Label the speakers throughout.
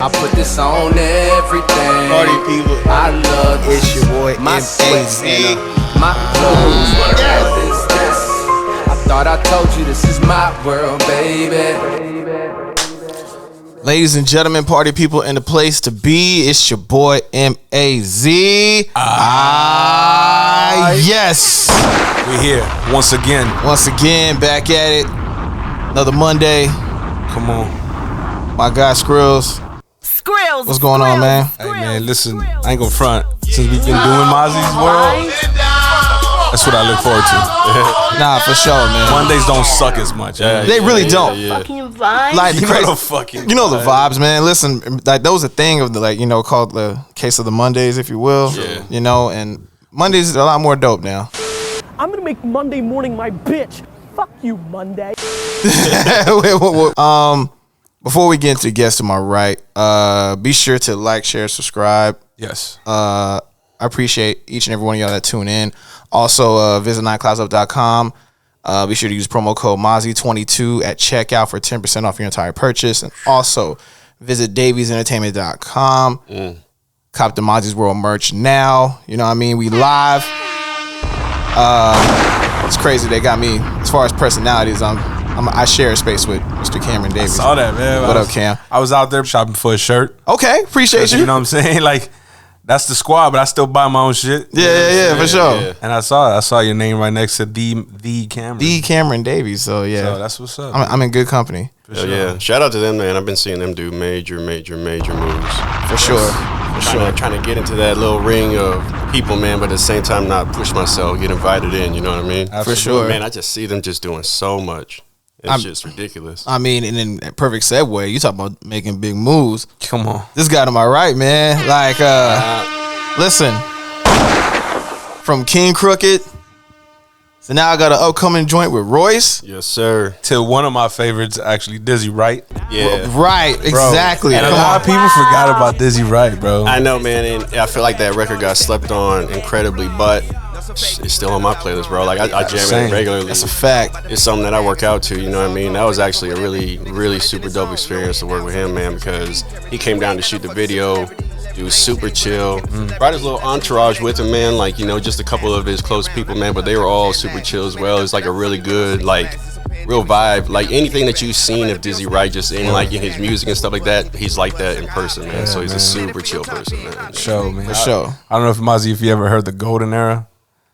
Speaker 1: I put this on everything.
Speaker 2: Party people,
Speaker 1: I love this.
Speaker 2: It's your boy
Speaker 1: My
Speaker 2: Mazi.
Speaker 1: my clothes. What is this? I thought I told you this is my world, baby.
Speaker 2: Ladies and gentlemen, party people, in the place to be. It's your boy Mazi. Yes.
Speaker 3: We here once again.
Speaker 2: Once again, back at it. Another Monday.
Speaker 3: Come on.
Speaker 2: My guy Skrills. What's going on, man?
Speaker 3: Hey, man, listen, I ain't gonna front. Since we've been doing Mazi's World, that's what I look forward to.
Speaker 2: Nah, for sure, man.
Speaker 3: Mondays don't suck as much.
Speaker 2: They really don't.
Speaker 4: Fucking vibes.
Speaker 2: Like,
Speaker 3: You know the fucking
Speaker 2: you know the vibes, man. Listen, like that was a thing of the, like, you know, called the case of the Mondays, if you will.
Speaker 3: Yeah.
Speaker 2: You know, and Mondays are a lot more dope now.
Speaker 5: I'm gonna make Monday morning my bitch. Fuck you, Monday.
Speaker 2: Before we get into the guest to my right, be sure to like, share, subscribe.
Speaker 3: Yes.
Speaker 2: I appreciate each and every one of y'all that tune in. Also, visit nightcloudsup.com. Be sure to use promo code Mazi22 at checkout for 10% off your entire purchase. And also, visit daviesentertainment.com. Cop the Mazi's World merch now. You know what I mean? We live. It's crazy. They got me, as far as personalities, I share a space with Mr. Cameron Davis.
Speaker 3: I saw that, man.
Speaker 2: What up, Cam?
Speaker 3: I was out there shopping for a shirt.
Speaker 2: Okay, appreciate you.
Speaker 3: You know what I'm saying? Like, that's the squad, but I still buy my own shit.
Speaker 2: Yeah, for sure.
Speaker 3: Yeah. And I saw your name right next to the Cameron.
Speaker 2: The Cameron Davies. So yeah,
Speaker 3: So that's what's up.
Speaker 2: I'm in good company.
Speaker 6: Hell yeah. Shout out to them, man. I've been seeing them do major moves.
Speaker 2: For sure.
Speaker 6: Trying to get into that little ring of people, man, but at the same time not push myself, get invited in, you know what I mean?
Speaker 2: For sure.
Speaker 6: Man, I just see them just doing so much. It's just ridiculous.
Speaker 2: I mean, and then perfect segue. You talk about making big moves.
Speaker 3: Come on.
Speaker 2: This guy to my right, man. Like, listen, from King Crooked. So now I got an upcoming joint with Royce.
Speaker 6: Yes, sir.
Speaker 3: To one of my favorites, actually, Dizzy Wright.
Speaker 6: Yeah.
Speaker 2: Right, exactly.
Speaker 3: And a lot of people forgot about Dizzy Wright, bro.
Speaker 6: I know, man, and I feel like that record got slept on incredibly, but it's still on my playlist, bro. Like, I jam it regularly.
Speaker 2: That's a fact.
Speaker 6: It's something that I work out to, you know what I mean? That was actually a really, really super dope experience to work with him, man, because he came down to shoot the video. He was super chill. Brought his little entourage with him, man. Like, you know, just a couple of his close people, man. But they were all super chill as well. It's like a really good, like, real vibe. Like, anything that you've seen of Dizzy Wright, just in, like, in his music and stuff like that, he's like that in person, man. So he's a super chill person, man.
Speaker 3: Show, man.
Speaker 2: For sure.
Speaker 3: I don't know if Mazi, if you ever heard the Golden Era.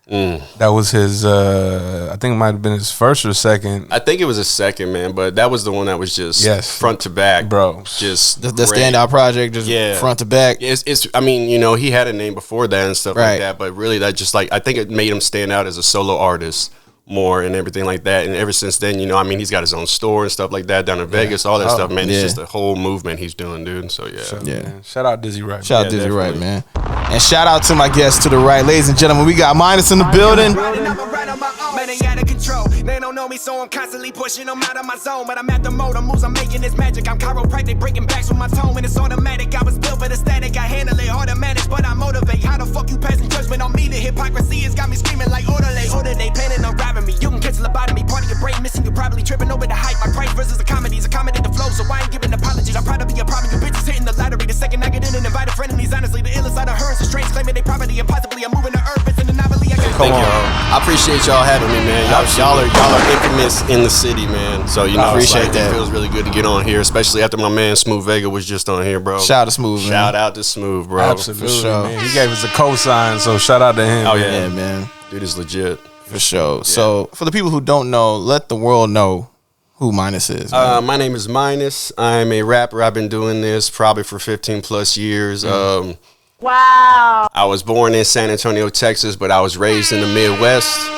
Speaker 3: That was his, I think it might have been his first or second.
Speaker 6: I think it was his second, man, but that was the one that was just front to back.
Speaker 3: Bro.
Speaker 6: Just
Speaker 2: The standout project, just front to back.
Speaker 6: It's I mean, you know, he had a name before that and stuff like that, but really that just, like, I think it made him stand out as a solo artist more and everything like that. And ever since then, you know, I mean, he's got his own store and stuff like that down in Vegas, all that stuff, man. It's just a whole movement he's doing, dude. So
Speaker 3: Man. Shout out Dizzy Wright.
Speaker 2: Shout out Dizzy Wright, man. And shout out to my guest to the right. Ladies and gentlemen, we got Minus in the building.
Speaker 7: Man, they out of control. They don't know me, so I'm constantly pushing them out of my zone. But I'm at the mode, moves I'm making is magic. I'm chiropractic, breaking backs with my tone, and it's automatic. I was built for the static. I handle it hard to manage, but I motivate. How the fuck you passing judgment on me? The hypocrisy has got me screaming like order they planning on robbing me. You can catch lobotomy, part of your brain missing. You're probably tripping over the hype. My price versus a comedy is accommodate the flow, so I ain't giving apologies. I'm proud to be a problem. You bitches hitting the lottery. The second I get in and invite a friend, and he's honestly the illest out of her. It's a strange claiming they property impossibly. I'm moving the earth. It's an anomaly.
Speaker 6: Thank y'all. I appreciate y'all having me, man. Y'all are infamous in the city, man. So, you know,
Speaker 2: I appreciate that.
Speaker 6: It feels really good to get on here, especially after my man Smooth Vega was just on here, bro.
Speaker 2: Shout out to Smooth, man.
Speaker 6: Shout out to Smooth, bro.
Speaker 3: Absolutely,
Speaker 2: For sure.
Speaker 3: man. He gave us a cosign, so shout out to him.
Speaker 6: Oh,
Speaker 2: Yeah, man.
Speaker 6: Dude is legit.
Speaker 2: For sure. So, for the people who don't know, let the world know who Minus is.
Speaker 6: My name is Minus. I'm a rapper. I've been doing this probably for 15 plus years.
Speaker 4: Wow.
Speaker 6: I was born in San Antonio, Texas, but I was raised in the Midwest.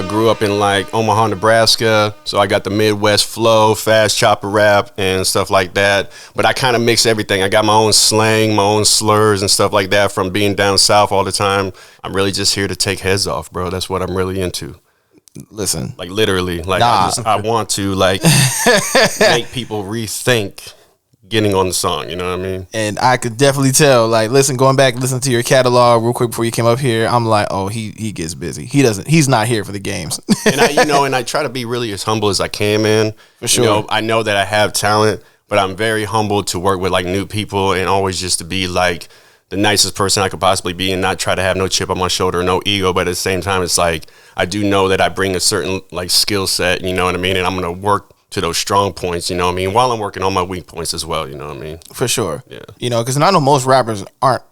Speaker 6: Grew up in like Omaha, Nebraska, so I got the Midwest flow, fast chopper rap and stuff like that. But I kind of mix everything. I got my own slang, my own slurs and stuff like that from being down south all the time. I'm really just here to take heads off, bro. That's what I'm really into.
Speaker 2: Listen.
Speaker 6: Like literally, like
Speaker 2: Nah.
Speaker 6: I want to like make people rethink getting on the song, you know what I mean?
Speaker 2: And I could definitely tell, like, going back, listen to your catalog real quick before you came up here. I'm like, oh, he gets busy. He's not here for the games.
Speaker 6: And I try to be really as humble as I can, man.
Speaker 2: For sure.
Speaker 6: You know, I know that I have talent, but I'm very humbled to work with like new people and always just to be like the nicest person I could possibly be and not try to have no chip on my shoulder, no ego. But at the same time, it's like I do know that I bring a certain like skill set, you know what I mean? And I'm going to work to those strong points, you know what I mean? While I'm working on my weak points as well, you know what I mean?
Speaker 2: For sure.
Speaker 6: Yeah.
Speaker 2: You know, because I know most rappers aren't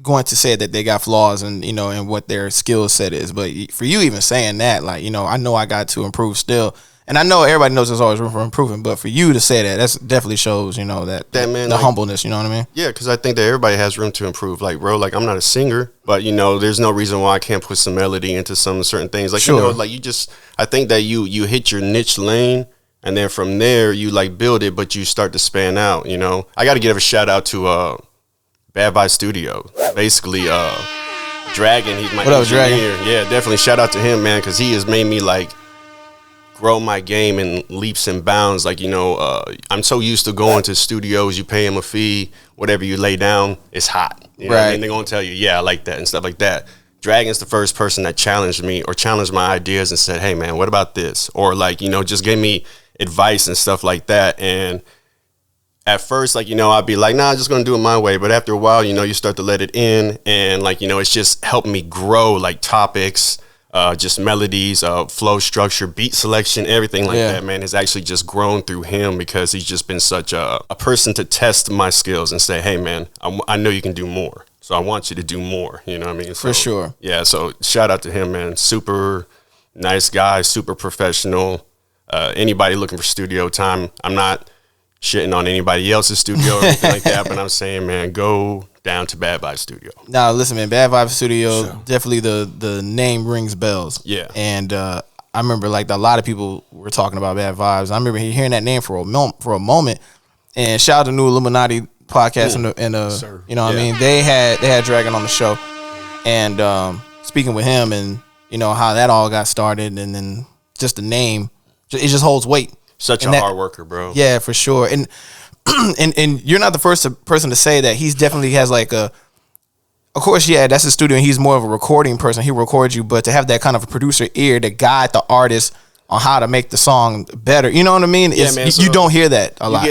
Speaker 2: going to say that they got flaws and, you know, and what their skill set is. But for you even saying that, like, you know I got to improve still. And I know everybody knows there's always room for improvement, but for you to say that, that's definitely shows, you know, that man, the like, humbleness, you know what I mean?
Speaker 6: Yeah, because I think that everybody has room to improve. Like, bro, like, I'm not a singer, but, you know, there's no reason why I can't put some melody into some certain things. Like, you know, like, I think that you hit your niche lane, and then from there, you, like, build it, but you start to span out, you know? I got to give a shout-out to Bad Vibe Studio. Basically, Dragon, he's my
Speaker 2: what up,
Speaker 6: engineer.
Speaker 2: Dragon?
Speaker 6: Yeah, definitely shout out to him, man, because he has made me, like, grow my game in leaps and bounds. Like, you know, I'm so used to going to studios, you pay them a fee, whatever you lay down, it's hot. You know what I mean? They're going to tell you, yeah, I like that and stuff like that. Dragon's the first person that challenged me or challenged my ideas and said, hey, man, what about this? Or, like, you know, just gave me advice and stuff like that. And at first, like, you know, I'd be like, nah, I'm just going to do it my way. But after a while, you know, you start to let it in. And, like, you know, it's just helped me grow, like, topics, just melodies, flow structure, beat selection, everything like that, man, has actually just grown through him because he's just been such a person to test my skills and say, hey, man, I know you can do more. So I want you to do more. You know what I mean? So,
Speaker 2: for sure.
Speaker 6: Yeah. So shout out to him, man. Super nice guy, super professional. Anybody looking for studio time, I'm not shitting on anybody else's studio or anything like that, but I'm saying, man, go down to Bad Vibe Studio.
Speaker 2: Now, listen, man, Bad Vibe Studio, definitely the name rings bells.
Speaker 6: Yeah.
Speaker 2: And I remember, like, a lot of people were talking about Bad Vibes. I remember hearing that name for a moment. And shout out to New Illuminati podcast you know what I mean? They had Dragon on the show. And speaking with him and, you know, how that all got started and then just the name, it just holds weight.
Speaker 6: Such a hard worker, bro.
Speaker 2: Yeah, for sure. And and you're not the first person to say that. He's definitely has like of course, yeah, that's his studio and he's more of a recording person. He records you, but to have that kind of a producer ear to guide the artist on how to make the song better, you know what I mean?
Speaker 6: Yeah, man,
Speaker 2: you don't hear that a lot.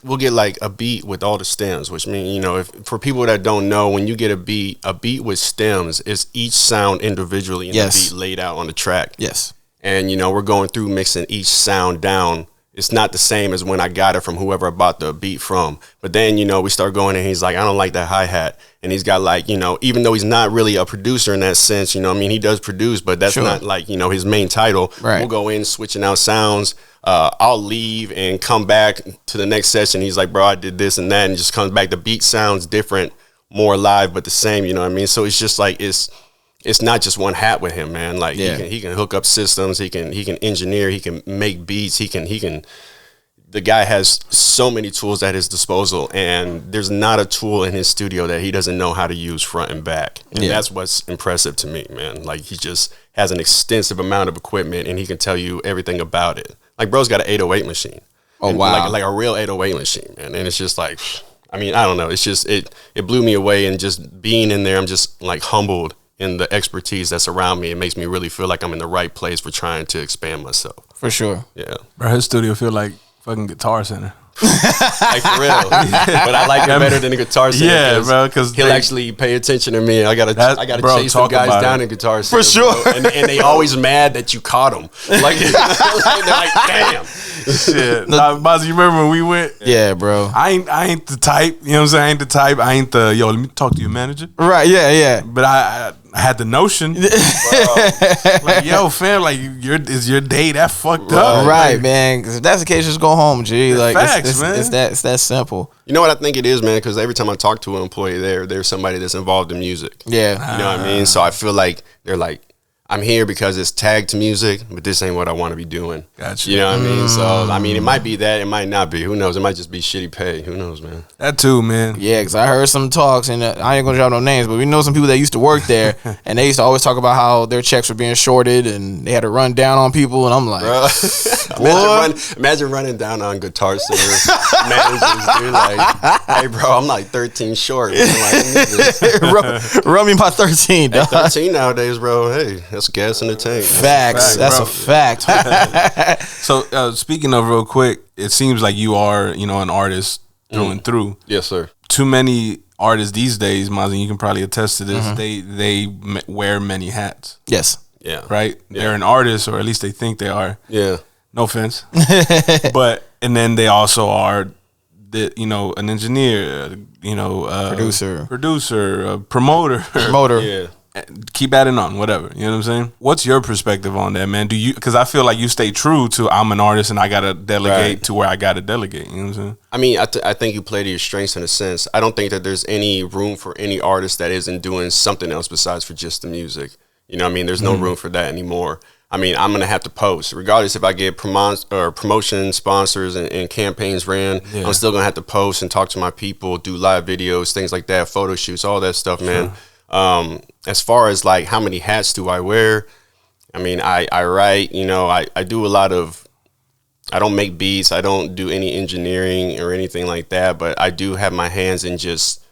Speaker 6: We'll get like a beat with all the stems, which means, you know, if for people that don't know, when you get a beat with stems is each sound individually in the beat laid out on the track.
Speaker 2: Yes.
Speaker 6: And, you know, we're going through mixing each sound down. It's not the same as when I got it from whoever I bought the beat from. But then, you know, we start going and he's like, I don't like that hi-hat. And he's got like, you know, even though he's not really a producer in that sense, you know, I mean, he does produce, but that's not like, you know, his main title.
Speaker 2: Right.
Speaker 6: We'll go in switching out sounds. I'll leave and come back to the next session. He's like, bro, I did this and that. And just comes back. The beat sounds different, more live, but the same, you know what I mean? So it's just like, it's not just one hat with him, man. Like he can hook up systems, he can engineer, he can make beats, he can. The guy has so many tools at his disposal, and there's not a tool in his studio that he doesn't know how to use front and back. And that's what's impressive to me, man. Like he just has an extensive amount of equipment, and he can tell you everything about it. Like bro's got an 808 machine.
Speaker 2: Oh wow!
Speaker 6: Like a real 808 machine, man. And it's just like, I mean, I don't know. It's just it blew me away, and just being in there, I'm just like humbled in the expertise that's around me. It makes me really feel like I'm in the right place for trying to expand myself.
Speaker 2: For sure.
Speaker 6: Yeah.
Speaker 3: Bro, his studio feel like fucking Guitar Center.
Speaker 6: Like for real. But I like it better than the Guitar Center.
Speaker 3: Yeah, bro, because
Speaker 6: he'll actually pay attention to me. I gotta chase some guys down in Guitar Center.
Speaker 2: For sure.
Speaker 6: Bro. And they always mad that you caught them. Like, they're like, damn.
Speaker 3: Shit. Nah, Mazi, you remember when we went?
Speaker 2: Yeah, bro.
Speaker 3: I ain't the type. You know what I'm saying? I ain't the type. I ain't the let me talk to your manager.
Speaker 2: Right. Yeah.
Speaker 3: But I had the notion. Like, yo, fam, like is your day that fucked up?
Speaker 2: Right,
Speaker 3: like,
Speaker 2: man. Because if that's the case, just go home, G. Like
Speaker 3: facts, man.
Speaker 2: It's that simple.
Speaker 6: You know what I think it is, man? Because every time I talk to an employee there's somebody that's involved in music.
Speaker 2: Yeah.
Speaker 6: You know what I mean? So I feel like they're like, I'm here because it's tagged to music, but this ain't what I want to be doing.
Speaker 3: Gotcha.
Speaker 6: You know what I mean? So, I mean, it might be that. It might not be. Who knows? It might just be shitty pay. Who knows, man?
Speaker 3: That too, man.
Speaker 2: Yeah, because I heard some talks, and I ain't going to drop no names, but we know some people that used to work there, and they used to always talk about how their checks were being shorted, and they had to run down on people, and I'm like,
Speaker 6: bro, imagine running down on Guitar Center managers, dude. Like, hey, bro, I'm like 13 short. I'm like,
Speaker 2: run me by 13, dog.
Speaker 6: 13 nowadays, bro. Hey, That's gas in the tank.
Speaker 2: Facts. That's a fact.
Speaker 3: So speaking of real quick, it seems like you are, you know, an artist through and through.
Speaker 6: Yes, sir.
Speaker 3: Too many artists these days, Mazi, you can probably attest to this. They wear many hats.
Speaker 2: Yes.
Speaker 6: Yeah.
Speaker 3: Right?
Speaker 6: Yeah.
Speaker 3: They're an artist, or at least they think they are.
Speaker 6: Yeah.
Speaker 3: No offense. But and then they also are an engineer, producer, promoter.
Speaker 6: Yeah.
Speaker 3: Keep adding on, whatever. You know what I'm saying? What's your perspective on that, man? Do you? Because I feel like you stay true to I'm an artist and I gotta delegate to where I gotta delegate. You know what I'm saying?
Speaker 6: I mean, I think you play to your strengths in a sense. I don't think that there's any room for any artist that isn't doing something else besides for just the music. You know what I mean? There's no room for that anymore. I mean, I'm going to have to post. Regardless if I get promotion, sponsors, and campaigns ran, I'm still going to have to post and talk to my people, do live videos, things like that, photo shoots, all that stuff, man. As far as, like, how many hats do I wear, I mean, I write, you know, I do a lot of, I don't make beats, I don't do any engineering or anything like that, but I do have my hands in just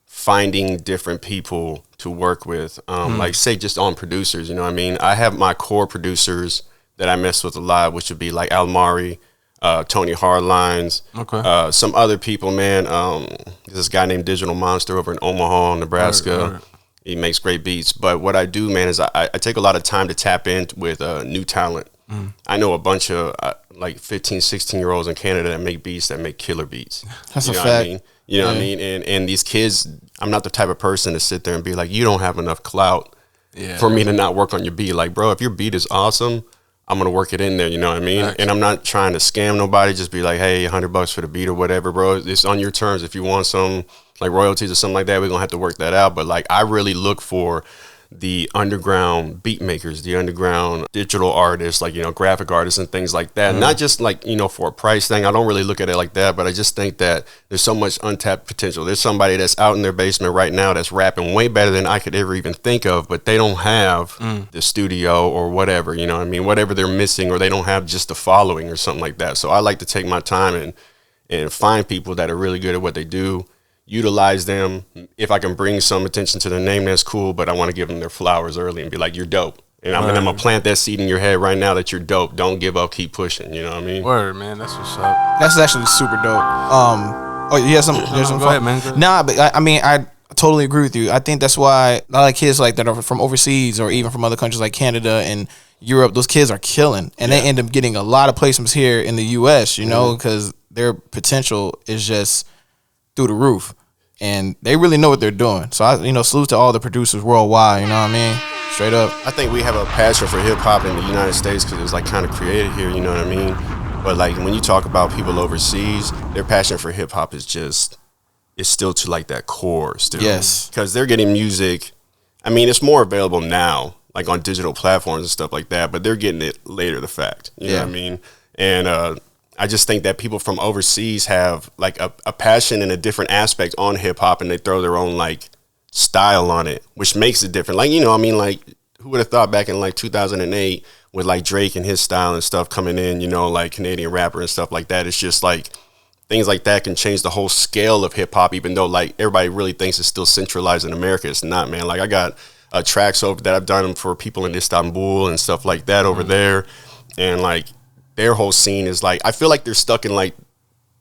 Speaker 6: finding different people to work with, like say just on producers, you know what I mean? I have my core producers that I mess with a lot, which would be like Almari, Tony Hardlines, some other people, man. This guy named Digital Monster over in Omaha, Nebraska. Right. He makes great beats. But what I do, man, is I take a lot of time to tap in with new talent. I know a bunch of like 15, 16-year-olds in Canada that make beats, that make killer beats.
Speaker 2: That's
Speaker 6: you
Speaker 2: a
Speaker 6: know
Speaker 2: fact.
Speaker 6: What I mean? You know what I mean? And these kids, I'm not the type of person to sit there and be like, you don't have enough clout for me to not work on your beat. Like, bro, if your beat is awesome, I'm going to work it in there, you know what I mean? And I'm not trying to scam nobody, just be like, hey, $100 for the beat or whatever, bro. It's on your terms. If you want some, like, royalties or something like that, we're going to have to work that out. But, like, I really look for the underground beat makers, the underground digital artists, like, you know, graphic artists and things like that. Not just like, you know, for a price thing. I don't really look at it like that, but I just think that there's so much untapped potential. There's somebody that's out in their basement right now that's rapping way better than I could ever even think of, but they don't have the studio or whatever, you know what I mean? Whatever they're missing, or they don't have just the following or something like that. So I like to take my time and find people that are really good at what they do, utilize them. If I can bring some attention to their name, that's cool, but I want to give them their flowers early and be like, you're dope. And I'm going to plant that seed in your head right now that you're dope. Don't give up, keep pushing, you know what I mean?
Speaker 3: Word, man, that's what's up.
Speaker 2: That's actually super dope. Oh, you have some?
Speaker 3: Go ahead, man. Go ahead.
Speaker 2: Nah, but I mean, I totally agree with you. I think that's why a lot of kids like that are from overseas or even from other countries like Canada and Europe, those kids are killing, and they end up getting a lot of placements here in the U.S., you know, because their potential is just through the roof, and they really know what they're doing. So I, salute to all the producers worldwide. You know what I mean? Straight up.
Speaker 6: I think we have a passion for hip hop in the United States because it was like kind of created here. You know what I mean? But like when you talk about people overseas, their passion for hip hop is still to like that core still.
Speaker 2: Yes.
Speaker 6: Because they're getting music. I mean, it's more available now, like on digital platforms and stuff like that. But they're getting it later, the fact. You know what I mean? And I just think that people from overseas have like a passion and a different aspect on hip hop, and they throw their own like style on it, which makes it different. Like, like who would have thought back in like 2008 with like Drake and his style and stuff coming in, like Canadian rapper and stuff like that. It's just like things like that can change the whole scale of hip hop, even though like everybody really thinks it's still centralized in America. It's not, man. Like I got tracks over that I've done for people in Istanbul and stuff like that over there. And like, their whole scene is like, I feel like they're stuck in like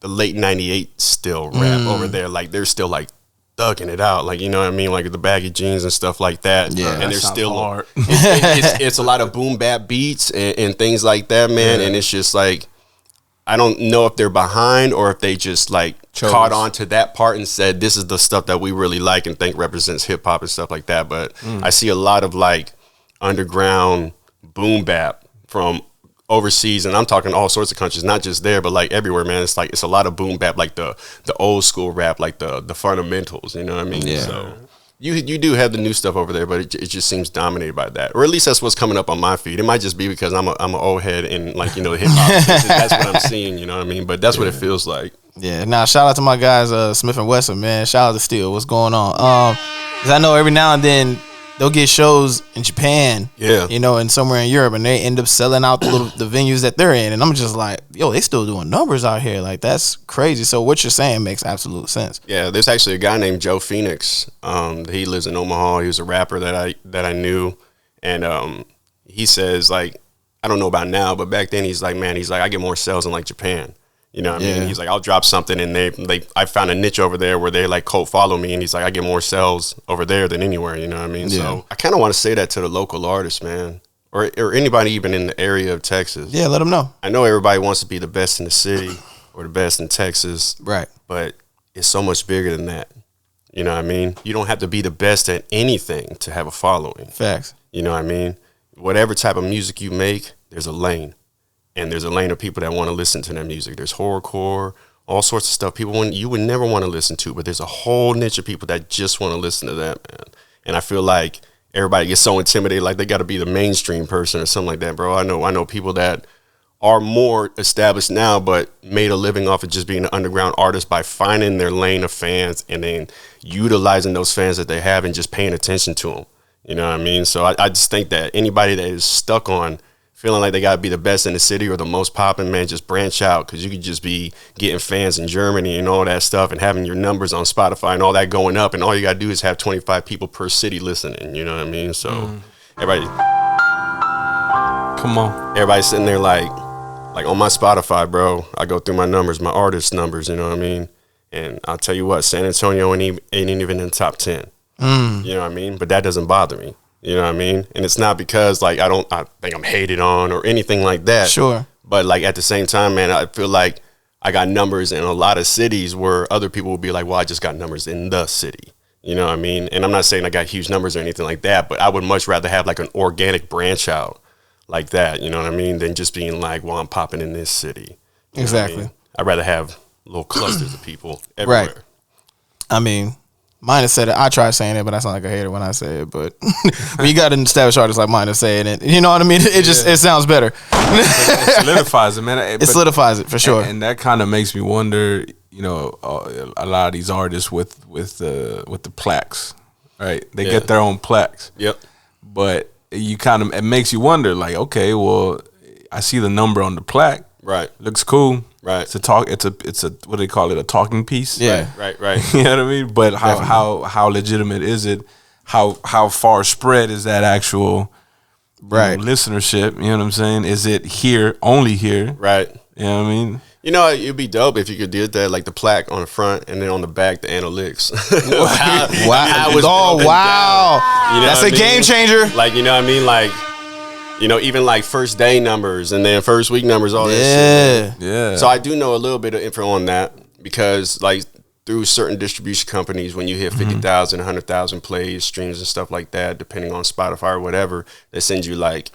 Speaker 6: the late 98 still rap over there. Like they're still like thugging it out. Like, you know what I mean? Like the baggy jeans and stuff like that.
Speaker 2: Yeah.
Speaker 6: And they're still
Speaker 3: hard.
Speaker 6: It's a lot of boom bap beats and things like that, man. Yeah. And it's just like, I don't know if they're behind or if they just like caught on to that part and said, this is the stuff that we really like and think represents hip hop and stuff like that. But I see a lot of like underground boom bap from overseas, and I'm talking all sorts of countries, not just there, but like everywhere, man. It's like it's a lot of boom bap, like the old school rap, like the fundamentals, you know what I mean?
Speaker 2: Yeah.
Speaker 6: So you do have the new stuff over there, but it just seems dominated by that, or at least that's what's coming up on my feed. It might just be because I'm an old head and like the hip hop. That's what I'm seeing, you know what I mean? But that's what it feels like.
Speaker 2: Yeah. Now shout out to my guys, Smith and Wesson, man. Shout out to Steel. What's going on? Because I know every now and then they'll get shows in Japan, and somewhere in Europe, and they end up selling out the venues that they're in, and I'm just like, yo, they still doing numbers out here, like that's crazy. So what you're saying makes absolute sense.
Speaker 6: Yeah, there's actually a guy named Joe Phoenix. He lives in Omaha. He was a rapper that I knew, and he says like, I don't know about now, but back then he's like, man, he's like, I get more sales in like Japan. You know what I mean? He's like, I'll drop something and I found a niche over there where they like cult follow me, and he's like, I get more sales over there than anywhere. You know what I mean? So I kind of want to say that to the local artists, man, or anybody even in the area of Texas.
Speaker 2: Yeah, let them know.
Speaker 6: I know everybody wants to be the best in the city or the best in Texas,
Speaker 2: right?
Speaker 6: But it's so much bigger than that. You know what I mean? You don't have to be the best at anything to have a following.
Speaker 2: Facts.
Speaker 6: You know what I mean? Whatever type of music you make, there's a lane. And there's a lane of people that want to listen to that music. There's horrorcore, all sorts of stuff you would never want to listen to, but there's a whole niche of people that just want to listen to that, man. And I feel like everybody gets so intimidated, like they got to be the mainstream person or something like that, bro. I know people that are more established now, but made a living off of just being an underground artist by finding their lane of fans and then utilizing those fans that they have and just paying attention to them. You know what I mean? So I just think that anybody that is stuck on feeling like they got to be the best in the city or the most popping, man, just branch out, because you could just be getting fans in Germany and all that stuff and having your numbers on Spotify and all that going up, and all you got to do is have 25 people per city listening, you know what I mean? So everybody,
Speaker 3: come on.
Speaker 6: Everybody's sitting there like on my Spotify, bro, I go through my numbers, my artist numbers, you know what I mean? And I'll tell you what, San Antonio ain't even in the top 10. You know what I mean? But that doesn't bother me. You know what I mean? And it's not because like I think I'm hated on or anything like that.
Speaker 2: Sure.
Speaker 6: But like at the same time, man, I feel like I got numbers in a lot of cities where other people will be like, well, I just got numbers in the city. You know what I mean? And I'm not saying I got huge numbers or anything like that, but I would much rather have like an organic branch out like that, you know what I mean, than just being like, well, I'm popping in this city. You
Speaker 2: exactly.
Speaker 6: know what I mean? I'd rather have little clusters of people everywhere.
Speaker 2: Right. I mean, mine said it. I try saying it, but I sound like a hater when I say it. But when you got an established artist like mine to say it, and you know what I mean, it sounds better.
Speaker 3: It solidifies it, man.
Speaker 2: It solidifies it for sure.
Speaker 3: And that kind of makes me wonder. You know, a lot of these artists with the plaques, right? They get their own plaques.
Speaker 6: Yep.
Speaker 3: But it makes you wonder, like, okay, well, I see the number on the plaque.
Speaker 6: Right.
Speaker 3: Looks cool.
Speaker 6: Right.
Speaker 3: It's a what do they call it? A talking piece.
Speaker 2: Yeah.
Speaker 6: Right.
Speaker 3: You know what I mean? But how legitimate is it? How far spread is that actual listenership? You know what I'm saying? Is it here, only here?
Speaker 6: Right.
Speaker 3: You know what I mean?
Speaker 6: You know, it'd be dope if you could do that, like the plaque on the front and then on the back, the analytics.
Speaker 2: Wow.
Speaker 6: You know
Speaker 2: That's a game changer.
Speaker 6: Like, you know what I mean? Like, you know, even like first day numbers and then first week numbers, all that shit.
Speaker 3: Yeah.
Speaker 6: So I do know a little bit of info on that because like through certain distribution companies, when you hit 50,000, 100,000 plays, streams and stuff like that, depending on Spotify or whatever, they send you like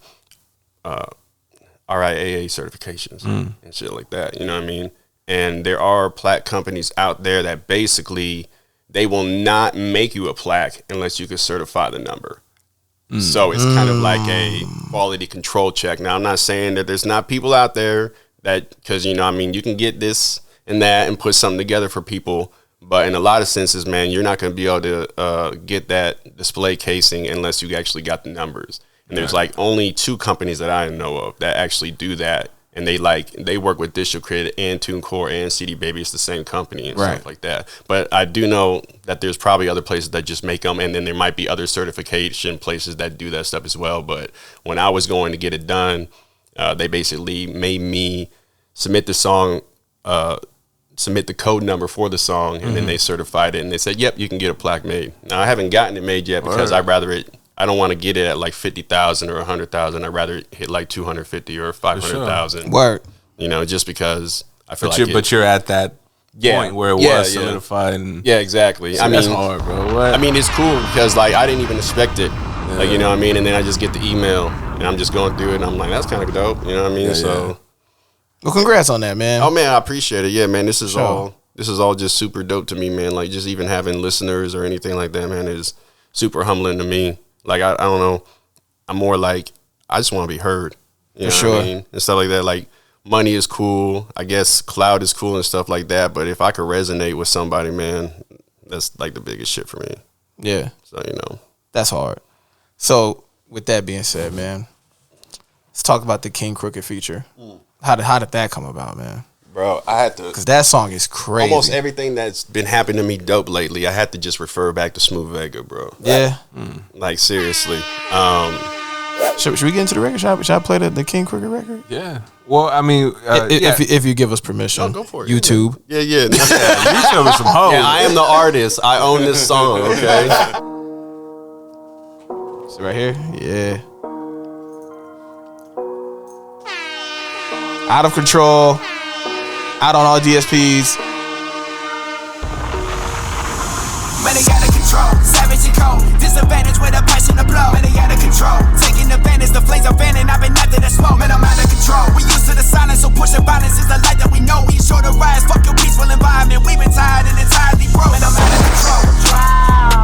Speaker 6: RIAA certifications and shit like that. You know what I mean? And there are plaque companies out there that basically they will not make you a plaque unless you can certify the number. So it's kind of like a quality control check. Now, I'm not saying that there's not people out there that, because, you know, I mean, you can get this and that and put something together for people. But in a lot of senses, man, you're not going to be able to get that display casing unless you actually got the numbers. And there's like only 2 companies that I know of that actually do that. And they work with DistroKid and TuneCore and CD Baby. It's the same company and stuff like that. But I do know that there's probably other places that just make them, and then there might be other certification places that do that stuff as well. But when I was going to get it done, they basically made me submit the song, submit the code number for the song, and then they certified it. And they said, yep, you can get a plaque made. Now, I haven't gotten it made yet because I don't want to get it at like 50,000 or 100,000. I'd rather hit like 250 or 500,000.
Speaker 2: Word.
Speaker 6: You know, just because I feel
Speaker 3: But you're at that point where it was solidified. And
Speaker 6: yeah, exactly.
Speaker 3: I mean, that's hard, bro. What?
Speaker 6: I mean, it's cool because like I didn't even expect it. Yeah. Like, you know what I mean? And then I just get the email and I'm just going through it and I'm like, that's kind of dope. You know what I mean?
Speaker 2: Well, congrats on that, man.
Speaker 6: Oh man, I appreciate it. Yeah, man. This is all just super dope to me, man. Like just even having listeners or anything like that, man, is super humbling to me. Like, I don't know. I'm more like, I just want to be heard. You know what I mean? And stuff like that. Like, money is cool. I guess cloud is cool and stuff like that. But if I could resonate with somebody, man, that's like the biggest shit for me.
Speaker 2: Yeah.
Speaker 6: So, you know.
Speaker 2: That's hard. So, with that being said, man, let's talk about the King Crooked feature. How did that come about, man?
Speaker 6: Bro, I had to,
Speaker 2: because that song is crazy.
Speaker 6: Almost everything that's been happening to me dope lately, I had to just refer back to Smooth Vega, bro.
Speaker 2: Yeah.
Speaker 6: Like seriously.
Speaker 2: Should we get into the record? Should I play the King Crooked record?
Speaker 3: Yeah. Well, I mean,
Speaker 2: if you give us permission.
Speaker 6: No, go for it.
Speaker 2: YouTube.
Speaker 6: Yeah.
Speaker 3: you tell me some hoes.
Speaker 6: Yeah, I am the artist. I own this song, okay?
Speaker 2: So right here? Yeah. Out of Control. Out on all DSPs.
Speaker 7: Man, they out of control, savage and cold. Disadvantage with a passion to blow. Man, they out of control, taking advantage. The flames are fanning. I've been after the smoke. Man, I'm out of control. We used to the silence, so pushing violence is the light that we know. We sure to rise. Fuck your peaceful environment. We've been tired and entirely broke. Man, I'm out of control.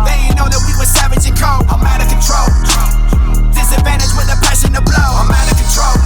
Speaker 7: They ain't know that we were savage and cold. I'm out of control. Disadvantage with a passion to blow. I'm out of control.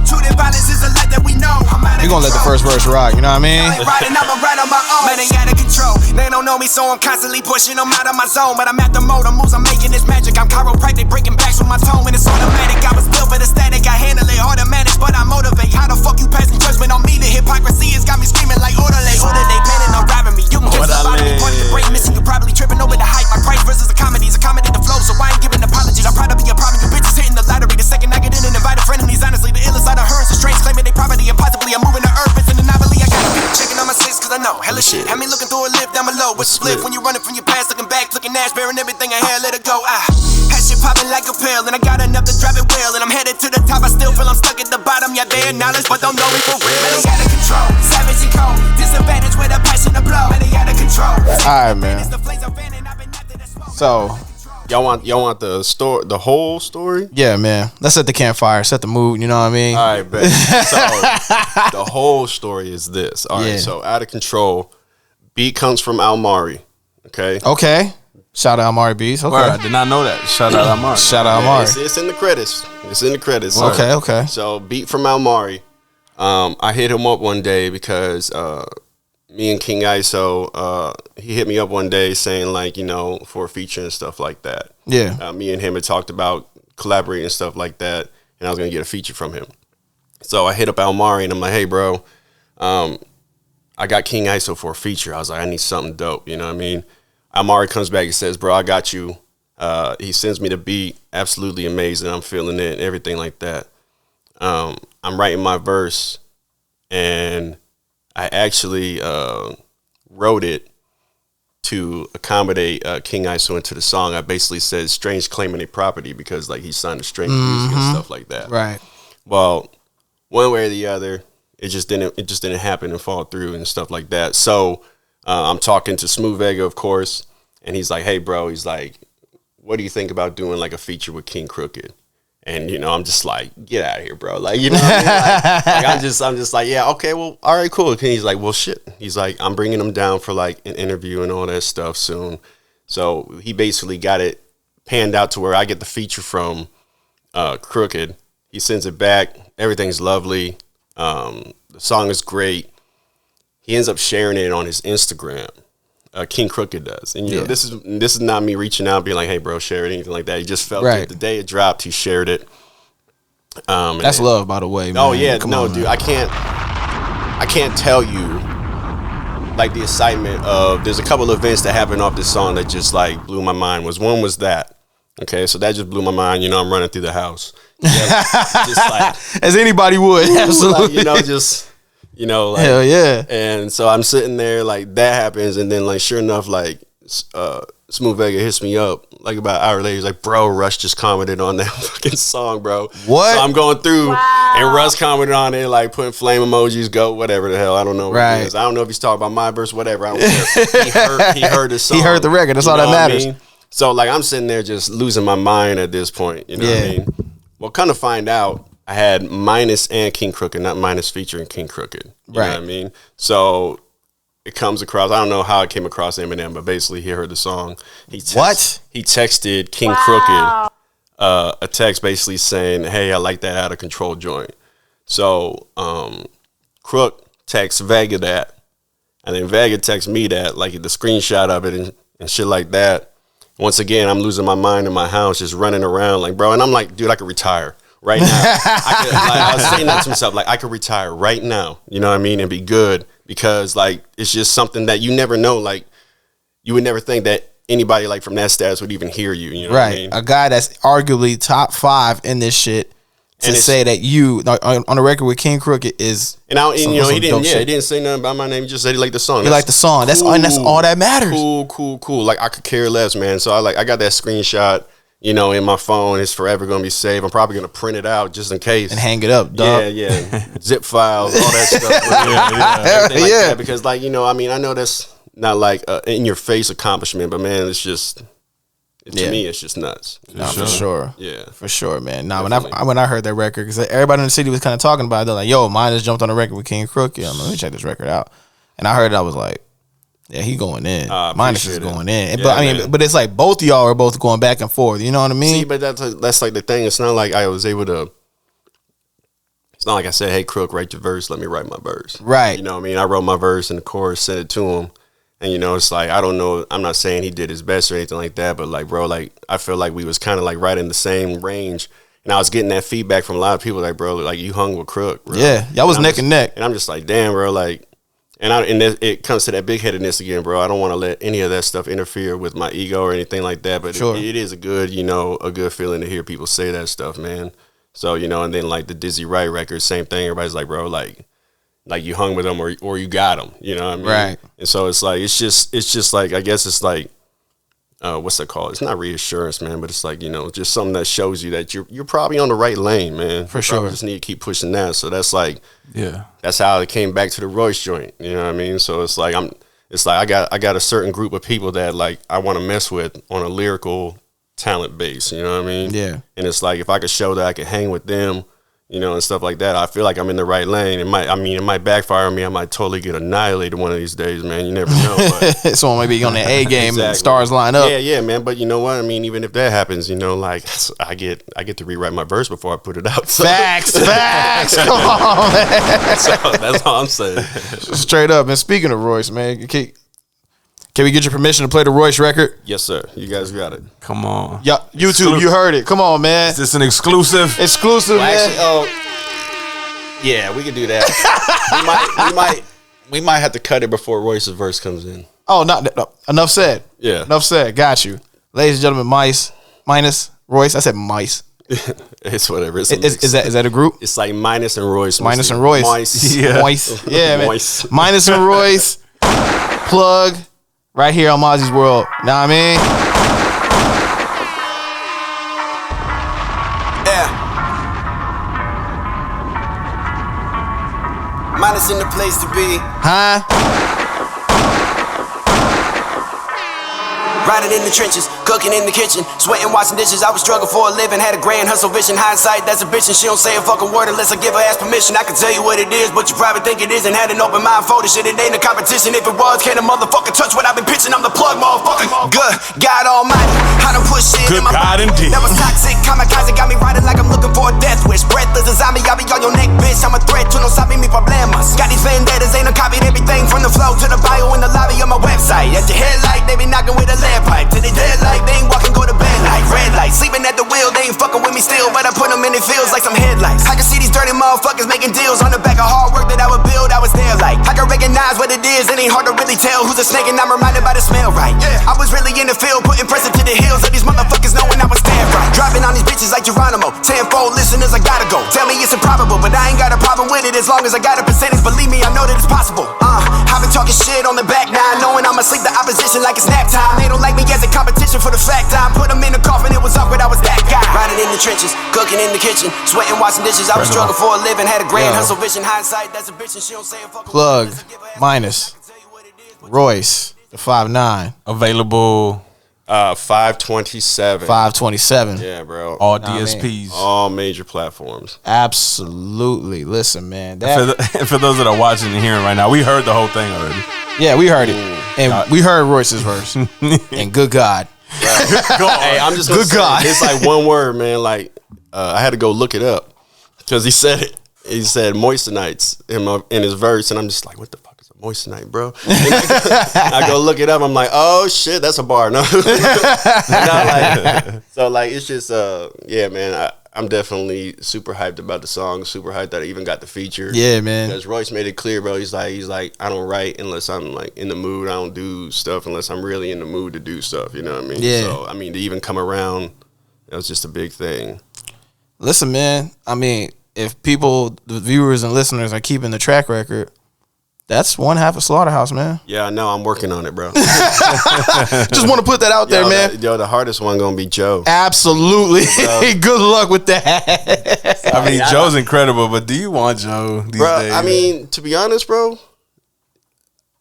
Speaker 7: Truth and violence is the light that we know. I'm out of
Speaker 2: We're gonna let the first verse rock, you know what I mean?
Speaker 7: Riding, I'ma ride on my own. Man, they out of control. They don't know me, so I'm constantly pushing them out of my zone. But I'm at the mode, the moves I'm making is magic. I'm chiropractic, breaking backs with my tone. And it's automatic. I was built for the static. I handle it hard to manage, but I motivate. How the fuck you passing judgment on me? The hypocrisy has got me screaming like orderly. Order they planning on robbing me. You can catch the body, part of the brain missing. You probably tripping over the hype. My price versus a comedy is accommodate the flow, so I ain't giving apologies. I'm proud to be a problem. You bitches hitting the lottery. The second I get in and invite a friend, and he's honestly the illest side of her. It's a strange claiming they property, and possibly I'm moving to earth. It's an anomaly. I gotta be checking on my six, cause I know hella shit. Had me looking through a lift down below. What's the split when you running from your past, looking back, looking ass, bearing everything I had, let it go. Had shit popping like a pill, and I got enough to drive it well. And I'm headed to the top, I still feel I'm stuck at the bottom. Yeah, they acknowledge, but don't know me for real. Man, they out of control, savage and cold. Disadvantage with a passion to blow. Man, they out of control.
Speaker 2: Alright, man. So
Speaker 6: Y'all want the whole story?
Speaker 2: yeah, man. Let's set the campfire, set the mood, you know what I mean?
Speaker 6: All right, bet. So the whole story is this. All right,
Speaker 2: Yeah.
Speaker 6: so Out of Control. Beat comes from Almari. Okay.
Speaker 2: Okay. Shout out Amari Beats. Okay.
Speaker 3: Word, I did not know that. Shout out Amar.
Speaker 2: Shout out
Speaker 6: Yeah,
Speaker 2: Amari.
Speaker 6: it's in the credits. It's in the credits.
Speaker 2: Okay, okay.
Speaker 6: So beat from Almari. I hit him up one day because me and King ISO, he hit me up one day saying like, you know, for a feature and stuff like that.
Speaker 2: Yeah.
Speaker 6: Me and him had talked about collaborating and stuff like that, and I was gonna get a feature from him. So I hit up Almari and I'm like, hey bro, I got King ISO for a feature. I was like, I need something dope, you know what I mean? Almari comes back and says, bro, I got you. He sends me the beat, absolutely amazing. I'm feeling it and everything like that. I'm writing my verse, and I actually wrote it to accommodate King ISO into the song. I basically said Strange claiming a property because like he signed to Strange music and stuff like that.
Speaker 2: Right.
Speaker 6: Well, one way or the other, it just didn't happen and fall through and stuff like that. So I'm talking to Smooth Vega, of course, and he's like, hey bro, he's like, what do you think about doing like a feature with King Crooked? And, you know, I'm just like, get out of here, bro. Like, you know what I mean? Like, I'm just like, yeah, okay, well, all right, cool. And he's like, well, shit. He's like, I'm bringing him down for like an interview and all that stuff soon. So he basically got it panned out to where I get the feature from Crooked. He sends it back. Everything's lovely. The song is great. He ends up sharing it on his Instagram. King Crooked does. And, you know, this is not me reaching out being like, hey, bro, share it, anything like that. He just felt it. The day it dropped, he shared it.
Speaker 2: That's love, by the way, man.
Speaker 6: Oh, yeah.
Speaker 2: Come
Speaker 6: no,
Speaker 2: on,
Speaker 6: dude,
Speaker 2: man.
Speaker 6: I can't tell you, like, the excitement of, there's a couple of events that happened off this song that just, like, blew my mind. One was that. Okay, so that just blew my mind. You know, I'm running through the house. Yeah, just like,
Speaker 2: as anybody would, absolutely.
Speaker 6: Like, you know, just... You know, like,
Speaker 2: hell yeah.
Speaker 6: And so I'm sitting there, like, that happens, and then, like, sure enough, like, Smooth Vega hits me up, like, about an hour later. He's like, bro, Rush just commented on that fucking song, bro.
Speaker 2: What?
Speaker 6: So I'm going through, and Rush commented on it, like, putting flame emojis, go, whatever the hell. I don't know what it is. I don't know if he's talking about my verse, whatever. I don't care. He heard the song.
Speaker 2: He heard the record. That's all that matters.
Speaker 6: I mean? So, like, I'm sitting there just losing my mind at this point. You know what I mean? Well, kind of find out, I had Minus and King Crooked, not Minus featuring King Crooked. You know what I mean? So it comes across, I don't know how it came across Eminem, but basically he heard the song. He texted King Crooked a text basically saying, hey, I like that Out of Control joint. So Crook texts Vega that, and then Vega texts me that, like the screenshot of it and shit like that. Once again, I'm losing my mind in my house, just running around like, bro, and I'm like, dude, I could retire right now. I was saying that to myself, like, I could retire right now, you know what I mean, and be good, because, like, it's just something that you never know, like, you would never think that anybody like from that status would even hear you. You know
Speaker 2: right.
Speaker 6: what I mean?
Speaker 2: A guy that's arguably top 5 in this shit to
Speaker 6: And
Speaker 2: say that you on the record with King Crooked is.
Speaker 6: And he didn't.
Speaker 2: Shit.
Speaker 6: He didn't say nothing about my name. He just said he liked the song.
Speaker 2: He liked the song. That's all that matters.
Speaker 6: Cool. Like I could care less, man. So I got that screenshot, in my phone. It's forever gonna be saved. I'm probably gonna print it out just in case
Speaker 2: And hang it up, dog.
Speaker 6: Yeah. Zip files, all that stuff. Everything like that. Because I know that's not like in your face accomplishment, but man, it's just. To me, it's just nuts.
Speaker 2: For sure.
Speaker 6: Yeah.
Speaker 2: For sure, man. Nah, when I heard that record, because everybody in the city was kind of talking about it, they're like, yo, mine just jumped on the record with King Crooked. I'm like, let me check this record out. And I heard it, I was like, yeah, he going in. Mine is just going in.
Speaker 6: Yeah,
Speaker 2: but it's like both of y'all are both going back and forth. You know what I mean?
Speaker 6: See, but that's like the thing. It's not like I was able to. It's not like I said, hey, Crook, write your verse. Let me write my verse.
Speaker 2: Right.
Speaker 6: You know what I mean? I wrote my verse and the chorus, sent it to him. And, it's like, I don't know. I'm not saying he did his best or anything like that. But, like, bro, like, I feel like we was kind of, like, right in the same range. And I was getting that feedback from a lot of people, like, bro, like, you hung with Crook, bro.
Speaker 2: Yeah. Y'all was neck and neck.
Speaker 6: And I'm just like, damn, bro, like. And it comes to that big-headedness again, bro. I don't want to let any of that stuff interfere with my ego or anything like that. But
Speaker 2: sure.
Speaker 6: it is a good feeling to hear people say that stuff, man. So, and then, like, the Dizzy Wright record, same thing. Everybody's like, bro, like you hung with them or you got them, you know what I mean?
Speaker 2: Right.
Speaker 6: And so it's like, it's just like, I guess it's like, what's that called? It's not reassurance, man, but it's like, just something that shows you that you're probably on the right lane, man.
Speaker 2: For sure.
Speaker 6: You just need to keep pushing that. So that's like,
Speaker 3: yeah,
Speaker 6: that's how it came back to the Royce joint. You know what I mean? So it's like, I got a certain group of people that like, I want to mess with on a lyrical talent base. You know what I mean?
Speaker 2: Yeah.
Speaker 6: And it's like, if I could show that I could hang with them, and stuff like that, I feel like I'm in the right lane. It might backfire on me. I might totally get annihilated one of these days, man. You never know. But
Speaker 2: Someone might be on the A game
Speaker 6: exactly.
Speaker 2: and stars line up.
Speaker 6: Yeah, man. But you know what? I mean, even if that happens, like I get to rewrite my verse before I put it out. So.
Speaker 2: Facts. Come on, man.
Speaker 6: So that's all I'm saying.
Speaker 2: Straight up. And speaking of Royce, man, can we get your permission to play the Royce record?
Speaker 6: Yes, sir. You guys got it.
Speaker 3: Come on.
Speaker 2: Yeah, YouTube, you heard it. Come on, man.
Speaker 3: Is this an exclusive?
Speaker 2: Exclusive, man.
Speaker 6: Actually, yeah, we can do that. we might have to cut it before Royce's verse comes in.
Speaker 2: Oh, no, enough said.
Speaker 6: Yeah.
Speaker 2: Enough said. Got you. Ladies and gentlemen, minus Royce. I said mice.
Speaker 6: It's whatever. Is
Speaker 2: that a group?
Speaker 6: It's like Minus and Royce.
Speaker 2: Minus and Royce.
Speaker 6: Moist.
Speaker 3: Yeah.
Speaker 2: Moist. Yeah, man.
Speaker 6: Moist.
Speaker 2: Minus and Royce. Plug. Right here on Mazi's World. Know what I mean?
Speaker 7: Yeah. Minus in the place to be.
Speaker 2: Huh?
Speaker 7: Riding in the trenches, cooking in the kitchen, sweating, washing dishes. I was struggling for a living, had a grand hustle vision. Hindsight, that's a bitch, and she don't say a fucking word unless I give her ass permission. I can tell you what it is, but you probably think it isn't. Had an open mind for the shit, it ain't a competition. If it was, can't a motherfucker touch what I've been pitching. I'm the plug, motherfucker. Good God Almighty, I done push shit
Speaker 3: Good
Speaker 7: in my
Speaker 3: God
Speaker 7: body.
Speaker 3: indeed.
Speaker 7: That was toxic, kamikaze got me riding like I'm looking for a death wish. Breathless as zombie, I be on your neck, bitch. I'm a threat to no sabe mi problemas. Got these vendettas, ain't no copied everything from the flow to the bio in the lobby of my website. At the headlight, they be knocking with a lead pipe to the dead like they ain't walking, go to bed like red lights. Sleeping at the wheel, they ain't fucking with me still, but I put them in the fields like some headlights. I can see these dirty motherfuckers making deals on the back of hard work that I would build. I was there like I can recognize what it is. It ain't hard to really tell who's a snake, and I'm reminded by the smell, right? Yeah. I was really in the field, putting pressure to the heels of these motherfuckers knowing I was stand right. Driving on these bitches like Geronimo. Tenfold listeners, I gotta go. Tell me it's improbable, but I ain't got a problem with it as long as I got a percentage. Believe me, I know that it's possible. I've been talking shit on the back nine, knowing I'ma sleep the opposition like it's nap time. They don't like me as a competition for the fact I put them in the coffin, it was awkward, I was that guy. Riding in the trenches, cooking in the kitchen, sweating, washing dishes. I was struggling for a living, had a grand hustle vision. Hindsight, that's a bitch, and she don't say a fucking
Speaker 2: Plug.
Speaker 7: word.
Speaker 2: Minus Royce, the 5'9",
Speaker 3: Available
Speaker 6: 527.
Speaker 2: 527.
Speaker 6: Yeah, bro.
Speaker 3: all
Speaker 2: Nah, man.
Speaker 3: DSPs.
Speaker 6: All major platforms.
Speaker 2: Absolutely. Listen, man.
Speaker 3: For those that are watching and hearing right now, we heard the whole thing already.
Speaker 2: Yeah, we heard it. And we heard Royce's verse. And good God.
Speaker 6: Hey, I'm just gonna
Speaker 2: Good
Speaker 6: say,
Speaker 2: God.
Speaker 6: it's like one word, man. Like I had to go look it up because he said it. He said moistenites in his verse, and I'm just like, what the fuck is a moissanite, bro? And I go look it up. I'm like, oh shit, that's a bar. No, so like it's just yeah, man. I'm definitely super hyped about the song. Super hyped that I even got the feature.
Speaker 2: Yeah, man.
Speaker 6: Because Royce made it clear, bro. He's like, I don't write unless I'm like in the mood. I don't do stuff unless I'm really in the mood to do stuff. You know what I mean?
Speaker 2: Yeah.
Speaker 6: So I mean, to even come around, that was just a big thing.
Speaker 2: Listen, man. I mean, if people, the viewers and listeners, are keeping the track record, that's one half of Slaughterhouse, man.
Speaker 6: Yeah, I know. I'm working on it, bro.
Speaker 2: Just want to put that out there, man.
Speaker 6: The hardest one gonna be Joe.
Speaker 2: Absolutely. Good luck with that.
Speaker 3: I mean, Joe's incredible, but do you want Joe these
Speaker 6: Bro,
Speaker 3: days?
Speaker 6: I mean, to be honest, bro,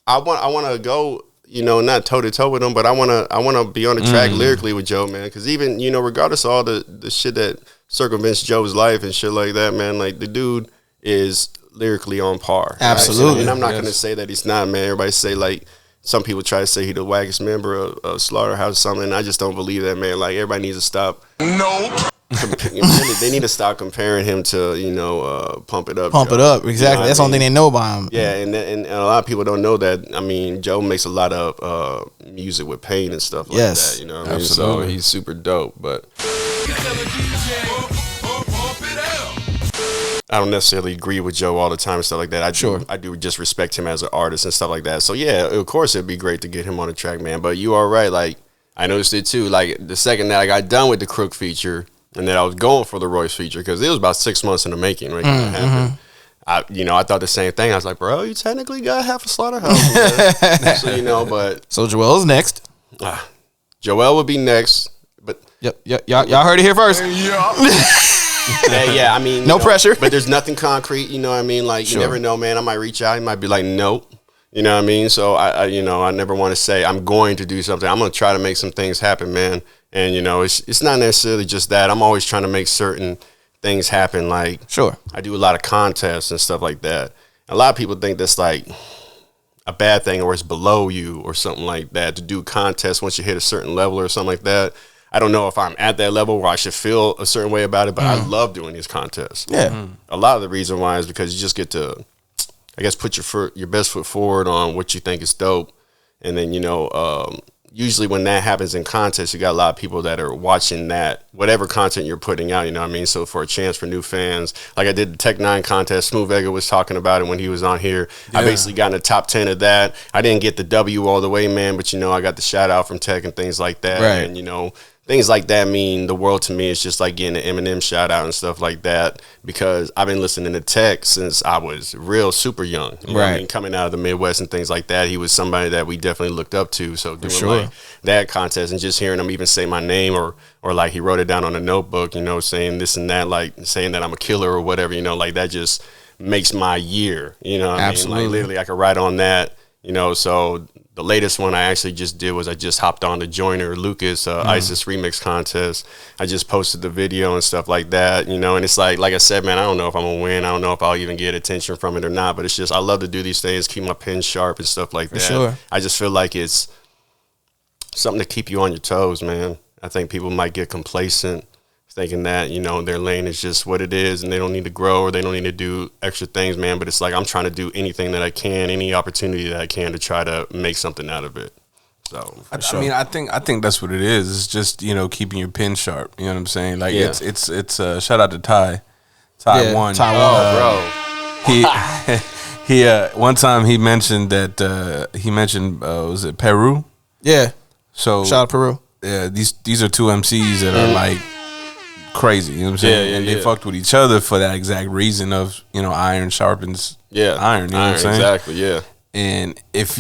Speaker 6: I want to go, you know, not toe to toe with him, but I want to be on the track lyrically with Joe, man. Because even, you know, regardless of all the shit that circumvents Joe's life and shit like that, man, like the dude is lyrically on par.
Speaker 2: Absolutely.
Speaker 6: Right? And I'm not gonna say that he's not, man. Everybody say like some people try to say he the wackest member of Slaughterhouse or something. And I just don't believe that, man. Like everybody needs to stop. Nope. They need to stop comparing him to, you know, Pump It Up.
Speaker 2: Pump
Speaker 6: Joe.
Speaker 2: it up. Exactly.
Speaker 6: You know
Speaker 2: That's the only thing they know about him.
Speaker 6: Yeah, and a lot of people don't know that. I mean, Joe makes a lot of music with pain and stuff like
Speaker 2: Yes.
Speaker 6: that. You know what I mean?
Speaker 3: Absolutely.
Speaker 6: So he's super dope, but I don't necessarily agree with Joe all the time and stuff like that. I do just respect him as an artist and stuff like that. So yeah, of course it'd be great to get him on the track, man. But you are right. Like I noticed it too. Like the second that I got done with the Crook feature, and then I was going for the Royce feature because it was about 6 months in the making, right? I thought the same thing. I was like, bro, you technically got half a Slaughterhouse. So, you know, but
Speaker 2: So Joel's next.
Speaker 6: Joel would be next. But
Speaker 2: Yep. Y'all heard it here first.
Speaker 6: yeah, I mean,
Speaker 2: No pressure.
Speaker 6: But there's nothing concrete, you know what I mean? Like, you never know, man. I might reach out. He might be like, nope. You know what I mean? So, I never want to say I'm going to do something. I'm going to try to make some things happen, man. And, you know, it's not necessarily just that. I'm always trying to make certain things happen. Like, I do a lot of contests and stuff like that. A lot of people think that's like a bad thing or it's below you or something like that to do contests once you hit a certain level or something like that. I don't know if I'm at that level where I should feel a certain way about it, but I love doing these contests.
Speaker 2: Yeah.
Speaker 6: A lot of the reason why is because you just get to, I guess, put your best foot forward on what you think is dope. And then, you know, usually when that happens in contests, you got a lot of people that are watching that, whatever content you're putting out, you know what I mean? So for a chance for new fans, like I did the Tech 9 contest, Smooth Vega was talking about it when he was on here. Yeah. I basically got in the top 10 of that. I didn't get the W all the way, man, but, you know, I got the shout out from Tech and things like that.
Speaker 2: Right.
Speaker 6: And, you know, things like that mean the world to me. It's just like getting an Eminem shout out and stuff like that because I've been listening to Tech since I was real super young. You know what I mean? Coming out of the Midwest and things like that. He was somebody that we definitely looked up to. So doing like that contest and just hearing him even say my name or like he wrote it down on a notebook, you know, saying this and that, like saying that I'm a killer or whatever, you know, like that just makes my year. You know what I mean? Like literally I could write on that, you know, so the latest one I actually just did was I just hopped on the Joyner Lucas ISIS remix contest. I just posted the video and stuff like that, you know, and it's like I said, man, I don't know if I'm gonna win. I don't know if I'll even get attention from it or not, but it's just I love to do these things, keep my pen sharp and stuff like that.
Speaker 2: Sure.
Speaker 6: I just feel like it's something to keep you on your toes, man. I think people might get complacent thinking that, you know, their lane is just what it is and they don't need to grow or they don't need to do extra things, man. But it's like I'm trying to do anything that I can, any opportunity that I can to try to make something out of it. So
Speaker 3: I mean, I think that's what it is. It's just, you know, keeping your pen sharp. You know what I'm saying? Like it's shout out to Ty won. He one time he mentioned that was it Peru?
Speaker 2: Yeah.
Speaker 3: So
Speaker 2: shout out Peru.
Speaker 3: Yeah, these are two MCs that are like crazy, you know what I'm saying? And they fucked with each other for that exact reason of, you know, iron sharpens iron, you know what I'm saying?
Speaker 6: Exactly, yeah.
Speaker 3: And if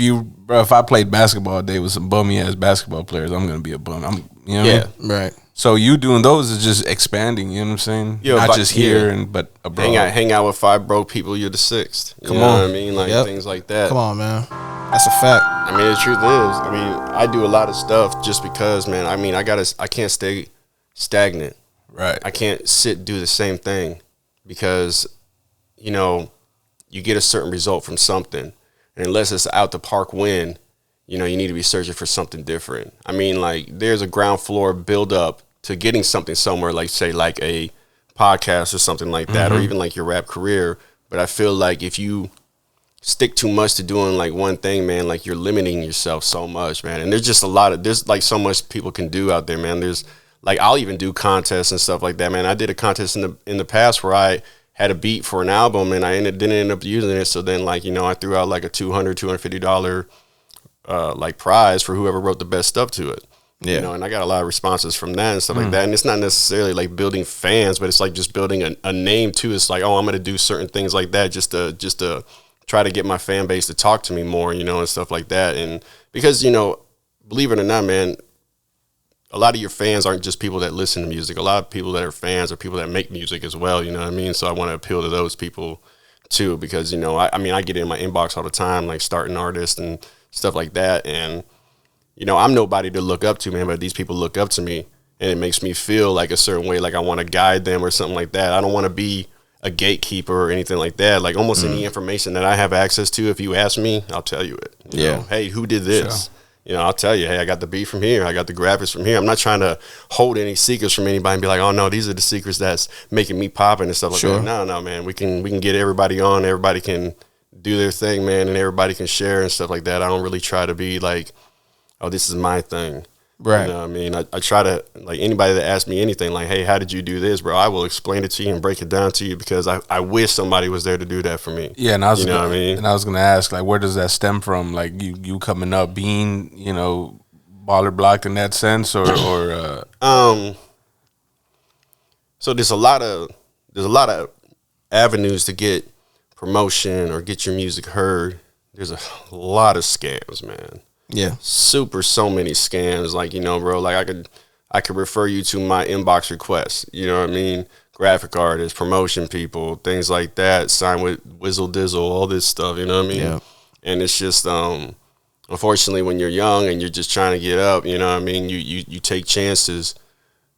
Speaker 3: I played basketball all day with some bummy ass basketball players, I'm gonna be a bum. You know what I mean?
Speaker 2: Right.
Speaker 3: So you doing those is just expanding, you know what I'm saying? Not just here but abroad.
Speaker 6: Hang out with 5 broke people, you're the 6th. You know what I mean? Like things like that.
Speaker 2: Come on, man. That's a fact.
Speaker 6: I mean, the truth is, I mean, I do a lot of stuff just because, man, I mean, I can't stay stagnant.
Speaker 3: Right.
Speaker 6: I can't do the same thing because, you know, you get a certain result from something. And unless it's out the park win, you know, you need to be searching for something different. I mean, like, there's a ground floor build up to getting something somewhere, like, say, like a podcast or something like that, or even like your rap career. But I feel like if you stick too much to doing like one thing, man, like you're limiting yourself so much, man. And there's just there's like so much people can do out there, man. There's like I'll even do contests and stuff like that, man. I did a contest in the past where I had a beat for an album and I didn't end up using it. So then like, I threw out like a $250 like prize for whoever wrote the best stuff to it.
Speaker 2: Yeah.
Speaker 6: And I got a lot of responses from that and stuff like that. And it's not necessarily like building fans, but it's like just building a name too. It's like, I'm going to do certain things like that just to try to get my fan base to talk to me more, and stuff like that. And because, believe it or not, man, a lot of your fans aren't just people that listen to music. A lot of people that are fans are people that make music as well. You know what I mean? So I want to appeal to those people too, because, I get in my inbox all the time, like starting artists and stuff like that. And, I'm nobody to look up to, man, but these people look up to me and it makes me feel like a certain way, like I want to guide them or something like that. I don't want to be a gatekeeper or anything like that. Like almost any information that I have access to, if you ask me, I'll tell you it. You know, hey, who did this? Sure. I'll tell you, hey, I got the beat from here. I got the graphics from here. I'm not trying to hold any secrets from anybody and be like, oh no, these are the secrets that's making me popping and stuff like that. No, man, we can get everybody on. Everybody can do their thing, man, and everybody can share and stuff like that. I don't really try to be like, oh, this is my thing.
Speaker 2: Right.
Speaker 6: You know what I mean? I try to, like, anybody that asks me anything, like, hey, how did you do this, bro? I will explain it to you and break it down to you because I wish somebody was there to do that for me.
Speaker 3: Yeah, and I was
Speaker 6: what I mean?
Speaker 3: And I was gonna ask, like, where does that stem from? Like you coming up being, baller blocked in that sense, or
Speaker 6: So there's a lot of avenues to get promotion or get your music heard. There's a lot of scams, man.
Speaker 2: Yeah.
Speaker 6: So many scams. Like, bro, like I could refer you to my inbox requests. You know what I mean? Graphic artists, promotion people, things like that, sign with Whizzle Dizzle, all this stuff, you know what I mean?
Speaker 2: Yeah.
Speaker 6: And it's just unfortunately when you're young and you're just trying to get up, you know what I mean, you take chances,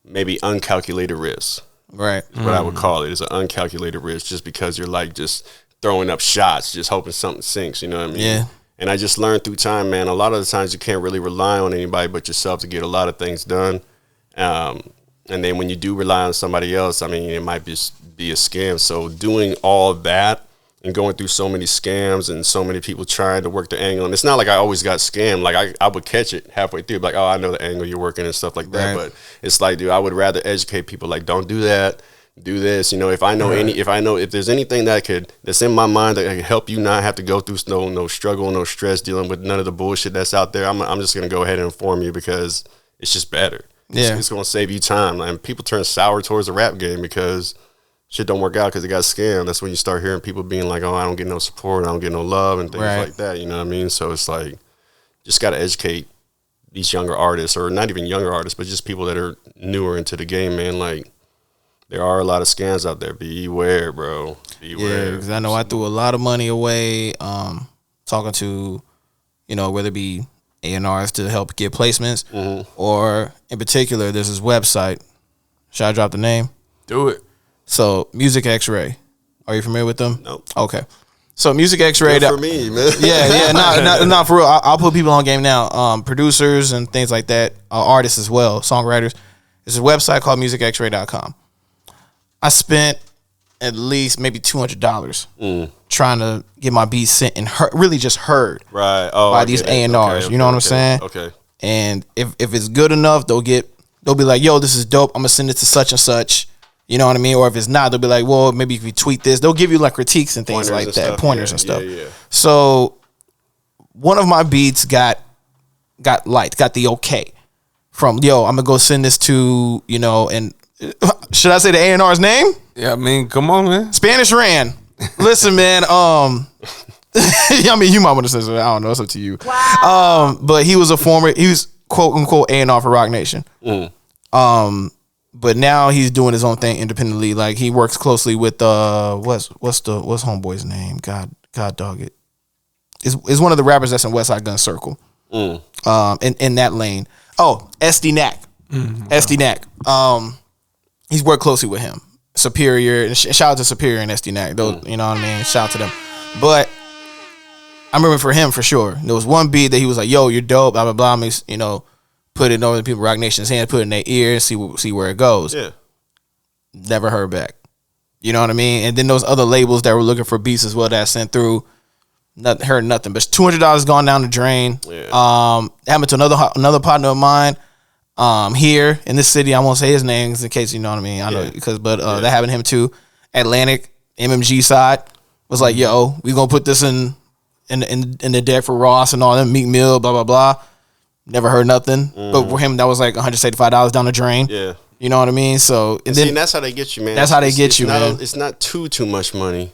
Speaker 6: maybe uncalculated risks.
Speaker 2: Right.
Speaker 6: Is what I would call it. It's an uncalculated risk just because you're like just throwing up shots, just hoping something sinks, you know what I mean?
Speaker 2: Yeah.
Speaker 6: And I just learned through time, man, a lot of the times you can't really rely on anybody but yourself to get a lot of things done. And then when you do rely on somebody else, I mean, it might just be a scam. So doing all of that and going through so many scams and so many people trying to work the angle. And it's not like I always got scammed. Like I would catch it halfway through, like, oh, I know the angle you're working and stuff like that.
Speaker 2: Right.
Speaker 6: But it's like, dude, I would rather educate people, like, don't do that. Do this, if I know if there's anything that's in my mind that can help you not have to go through no struggle, no stress, dealing with none of the bullshit that's out there, I'm just gonna go ahead and inform you because it's just better.
Speaker 2: Yeah,
Speaker 6: it's gonna save you time. And people turn sour towards the rap game because shit don't work out because it got scammed. That's when you start hearing people being like, oh, I don't get no support, I don't get no love, and things like that. You know what I mean? So it's like, just gotta educate these younger artists, or not even younger artists, but just people that are newer into the game, man. Like, there are a lot of scams out there. Beware, bro. Beware.
Speaker 2: Yeah, because I know I threw a lot of money away talking to, whether it be A&Rs to help get placements, or in particular, there's this website. Should I drop the name?
Speaker 3: Do it.
Speaker 2: So, Music X-Ray. Are you familiar with them?
Speaker 6: Nope.
Speaker 2: Okay. So, Music X-Ray.
Speaker 6: Good for me, man.
Speaker 2: Yeah, not for real. I'll put people on game now. Producers and things like that, artists as well, songwriters. There's a website called musicxray.com. I spent at least maybe $200 trying to get my beats sent and really just heard by these A&Rs. You know what I'm saying?
Speaker 6: Okay.
Speaker 2: And if it's good enough, they'll be like, yo, this is dope. I'm gonna send it to such and such. You know what I mean? Or if it's not, they'll be like, well, maybe if you tweak this, they'll give you like critiques and things like that, pointers and stuff.
Speaker 6: Yeah.
Speaker 2: So one of my beats got the okay from, yo, I'm gonna go send this to, and should I say the A&R's name?
Speaker 3: Yeah, I mean, come on, man.
Speaker 2: Spanish Ran. Listen, man. I mean, you might want to say something. I don't know. It's up to you.
Speaker 4: Wow.
Speaker 2: But he was quote unquote A&R for Rock Nation. But now he's doing his own thing independently. Like, he works closely with what's homeboy's name? God dog it. Is one of the rappers that's in West Side Gun Circle. In that lane. Oh, SD Knack. SD Knack. He's worked closely with him. Superior, and shout out to Superior and SD Knack. Those, you know what I mean? Shout out to them. But I remember for him, for sure, there was one beat that he was like, yo, you're dope, blah, blah, blah. Put it over the people Rock Nation's hand, put it in their ear, see where it goes.
Speaker 6: Yeah.
Speaker 2: Never heard back. You know what I mean? And then those other labels that were looking for beats as well that I sent through, heard nothing. But $200 gone down the drain.
Speaker 6: Yeah.
Speaker 2: Happened to another partner of mine. Here in this city, I won't say his name in case you know what I mean. I know but that happened to him too. Atlantic MMG side was like, yo, we gonna put this in the deck for Ross and all them, Meek Mill, blah blah blah. Never heard nothing. But for him, that was like $175 down the drain.
Speaker 6: Yeah.
Speaker 2: You know what I mean? So and then
Speaker 6: that's how they get you, man.
Speaker 2: That's how they get you, man.
Speaker 6: It's not too much money.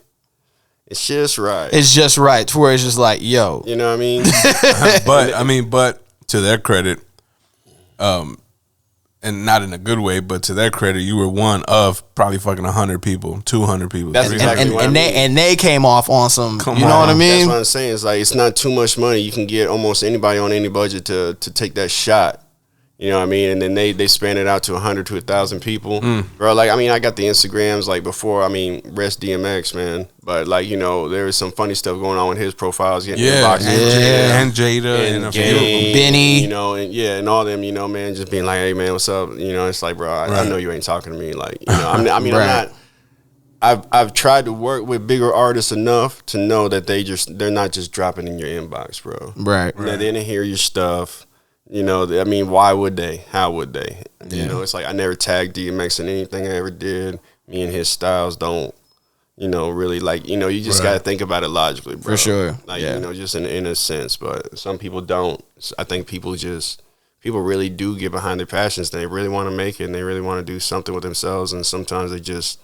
Speaker 6: It's just right.
Speaker 2: It's just right to where it's just like, yo.
Speaker 6: You know what I mean?
Speaker 3: But to their credit, and not in a good way, but to their credit, you were one of probably fucking 100 people, 200 people.
Speaker 6: That's exactly what I mean.
Speaker 2: And they came off on some, you know what I mean?
Speaker 6: That's what I'm saying. It's like, it's not too much money. You can get almost anybody on any budget to take that shot. You know what I mean? And then they span it out to 100 to 1,000 people. Bro, like, I mean, I got the Instagrams, like, before, I mean, rest DMX, man. But, like, you know, there was some funny stuff going on with his profiles. Getting inboxes
Speaker 3: and Jada and a few of them.
Speaker 2: Benny.
Speaker 6: You know, and all them, you know, man, just being like, hey, man, what's up? You know, it's like, bro, I know you ain't talking to me. Like, you know, I'm not. I've tried to work with bigger artists enough to know that they're not just dropping in your inbox, bro.
Speaker 2: Right.
Speaker 6: They didn't hear your stuff. You know, I mean, why would they? How would they? You know, it's like I never tagged DMX in anything I ever did. Me and his styles don't, you know, really like, you know, you just got to think about it logically, bro.
Speaker 2: For sure.
Speaker 6: Like, you know, just in a sense. But some people don't. I think people really do get behind their passions. They really want to make it and they really want to do something with themselves. And sometimes they just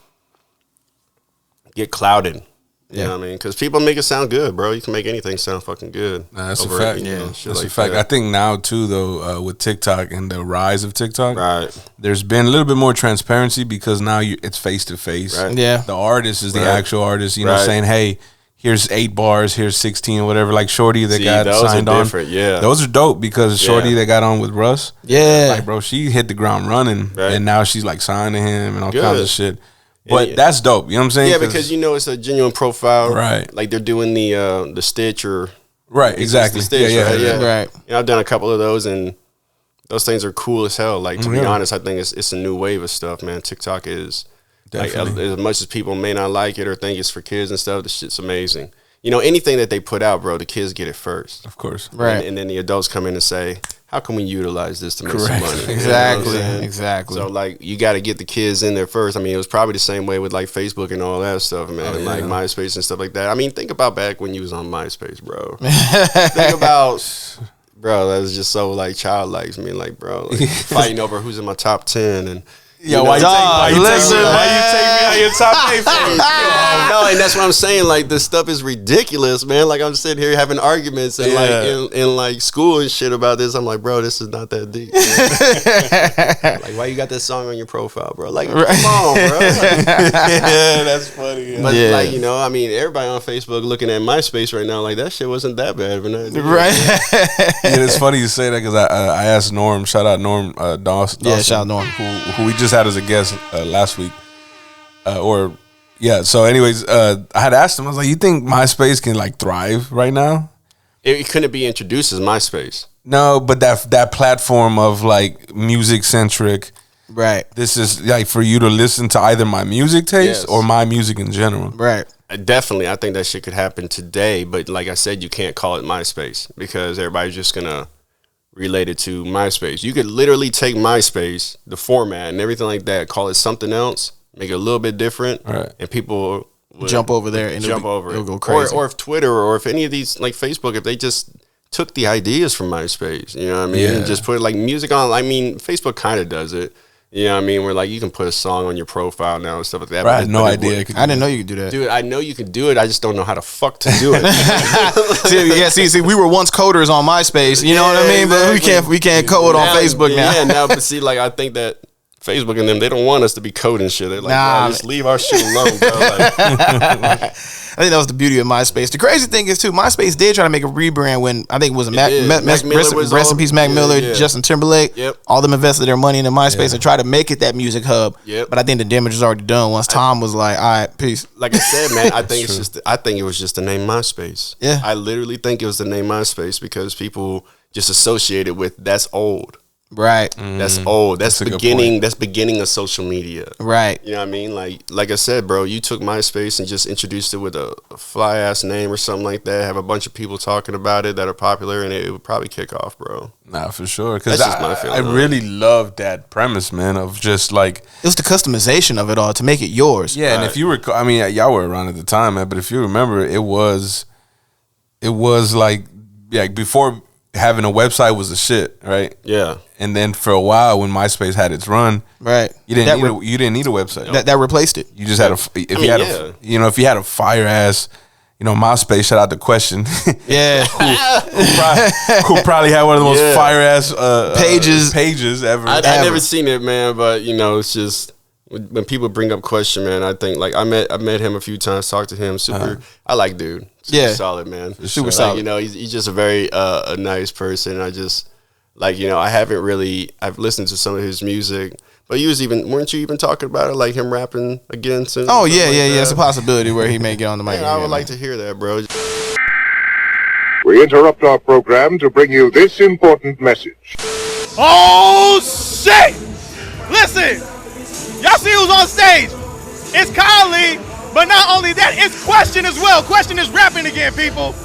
Speaker 6: get clouded. You know what I mean? Because people make it sound good, bro. You can make anything sound fucking good.
Speaker 3: Nah, that's a fact. That's a fact. I think now, too, though, with TikTok and the rise of TikTok, there's been a little bit more transparency because now it's face-to-face.
Speaker 6: Right.
Speaker 2: Yeah.
Speaker 3: The artist is the actual artist, you know, saying, hey, here's 8 bars, here's 16, whatever. Like Shorty that got signed on.
Speaker 6: Yeah.
Speaker 3: Those are dope because Shorty that got on with Russ.
Speaker 2: Yeah.
Speaker 3: Like, bro, she hit the ground running. And now she's, like, signed to him and all kinds of shit. But that's dope. You know what I'm saying?
Speaker 6: Yeah, because you know it's a genuine profile.
Speaker 3: Right.
Speaker 6: Like they're doing the Stitch or
Speaker 3: right, exactly.
Speaker 6: The Stitch,
Speaker 2: Right.
Speaker 6: You know, I've done a couple of those and those things are cool as hell. Like to be honest, I think it's a new wave of stuff, man. TikTok is like as much as people may not like it or think it's for kids and stuff, the shit's amazing. You know, anything that they put out, bro, the kids get it first.
Speaker 3: Of course.
Speaker 2: Right.
Speaker 6: And then the adults come in and say, how can we utilize this to make some money?
Speaker 2: Exactly.
Speaker 6: You know
Speaker 2: Exactly.
Speaker 6: So, like, you got to get the kids in there first. I mean, it was probably the same way with, like, Facebook and all that stuff, man. Like, MySpace and stuff like that. I mean, think about back when you was on MySpace, bro. Think about, bro, that was just so, like, childlike to me. Like, bro, like, fighting over who's in my top 10 and...
Speaker 3: Yo, why you take me out your top 8 for?
Speaker 6: No, and that's what I'm saying. Like, this stuff is ridiculous, man. Like, I'm sitting here having arguments and like in like school and shit about this. I'm like, bro, this is not that deep. Like, why you got this song on your profile, bro? Like, come on, bro. Like,
Speaker 3: That's funny.
Speaker 6: but like, you know, I mean, everybody on Facebook looking at MySpace right now, like that shit wasn't that bad of an idea.
Speaker 2: Right.
Speaker 3: It's funny you say that because I asked Norm, shout out Norm Dawson.
Speaker 2: Yeah, shout out Norm.
Speaker 3: Who we just had as a guest last week. So anyways, I had asked him, I was like, you think MySpace can like thrive right now?
Speaker 6: It couldn't be introduced as MySpace.
Speaker 3: No, but that platform of like music centric.
Speaker 2: Right.
Speaker 3: This is like for you to listen to either my music taste or my music in general.
Speaker 2: Right.
Speaker 6: Definitely, I think that shit could happen today. But like I said, you can't call it MySpace because everybody's just gonna relate it to MySpace. You could literally take MySpace, the format and everything like that, call it something else, make it a little bit different, and people would
Speaker 2: jump over there and it'll go crazy.
Speaker 6: Or if Twitter or if any of these like Facebook, if they just took the ideas from MySpace, you know what I mean, and just put like music on. I mean, Facebook kind of does it. You know what I mean? Where like you can put a song on your profile now and stuff like that.
Speaker 3: Right, I had no idea.
Speaker 2: I didn't know you could do that.
Speaker 6: Dude, I know you can do it. I just don't know how the fuck to do it.
Speaker 2: see, we were once coders on MySpace. You know what I mean?
Speaker 6: Exactly.
Speaker 2: But we can't code on Facebook now.
Speaker 6: Yeah, now, but see, like I think that Facebook and them, they don't want us to be coding shit. They're like,
Speaker 2: Nah,
Speaker 6: just leave our shit alone, bro. Like,
Speaker 2: I think that was the beauty of MySpace. The crazy thing is too, MySpace did try to make a rebrand when I think it was
Speaker 6: Mac Miller was
Speaker 2: rest in peace, Mac Miller,
Speaker 6: yeah.
Speaker 2: Justin Timberlake.
Speaker 6: Yep.
Speaker 2: All them invested their money into MySpace and tried to make it that music hub.
Speaker 6: Yep.
Speaker 2: But I think the damage was already done once Tom was like, all right, peace.
Speaker 6: like I said, man, I think I think it was just the name MySpace.
Speaker 2: Yeah.
Speaker 6: I literally think it was the name MySpace because people just associated with that's old.
Speaker 2: Right.
Speaker 6: That's old. That's
Speaker 3: a good
Speaker 6: beginning.
Speaker 3: point.
Speaker 6: That's beginning of social media.
Speaker 2: Right.
Speaker 6: You know what I mean? Like I said, bro, you took MySpace and just introduced it with a fly ass name or something like that. Have a bunch of people talking about it that are popular, and it would probably kick off, bro.
Speaker 3: Nah, for sure. Because
Speaker 6: That's just my feeling
Speaker 3: I
Speaker 6: on it.
Speaker 3: really love that premise, man, of just like,
Speaker 2: It was the customization of it all to make it yours.
Speaker 3: yeah. And if you recall, I mean, y'all were around at the time, man. But if you remember, it was like, yeah, before having a website was the shit, right?
Speaker 6: Yeah.
Speaker 3: And then for a while, when MySpace had its run,
Speaker 2: Right.
Speaker 3: you didn't
Speaker 2: That
Speaker 3: need you didn't need a website.
Speaker 2: That replaced it.
Speaker 3: You just had if you had a fire ass, MySpace. Shout out to Question.
Speaker 2: Yeah.
Speaker 3: who probably had one of the most
Speaker 6: Yeah.
Speaker 3: fire ass pages ever.
Speaker 6: I never seen it, man, but it's just when people bring up Question, man, I think like I met him a few times, talked to him. Super, I like dude. Super solid, man.
Speaker 2: Super
Speaker 6: Like,
Speaker 2: solid.
Speaker 6: He's just a very a nice person. I just I've listened to some of his music, but weren't you even talking about it, like him rapping again soon?
Speaker 2: Oh yeah,
Speaker 6: Something
Speaker 2: yeah,
Speaker 6: like
Speaker 2: yeah.
Speaker 6: that?
Speaker 2: It's a possibility where he may get on the mic.
Speaker 6: Man, I would like to hear that, bro.
Speaker 8: We interrupt our program to bring you this important message.
Speaker 9: Oh shit! Listen, y'all see who's on stage? It's Kylie, but not only that, it's Question as well. Question is rapping again, people.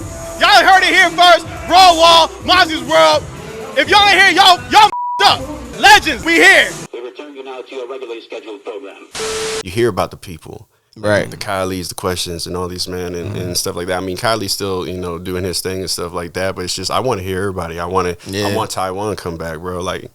Speaker 9: Y'all heard it here first. Raw Wall, Mazi's World. If y'all ain't here, y'all up. Legends, we here.
Speaker 10: We return you now to your regularly scheduled program.
Speaker 6: You hear about the people.
Speaker 2: Right.
Speaker 6: The Kylie's, the Questions, and all these, man, and stuff like that. I mean, Kylie's still, doing his thing and stuff like that, but it's just, I want to hear everybody. I want Taiwan to come back, bro. Like,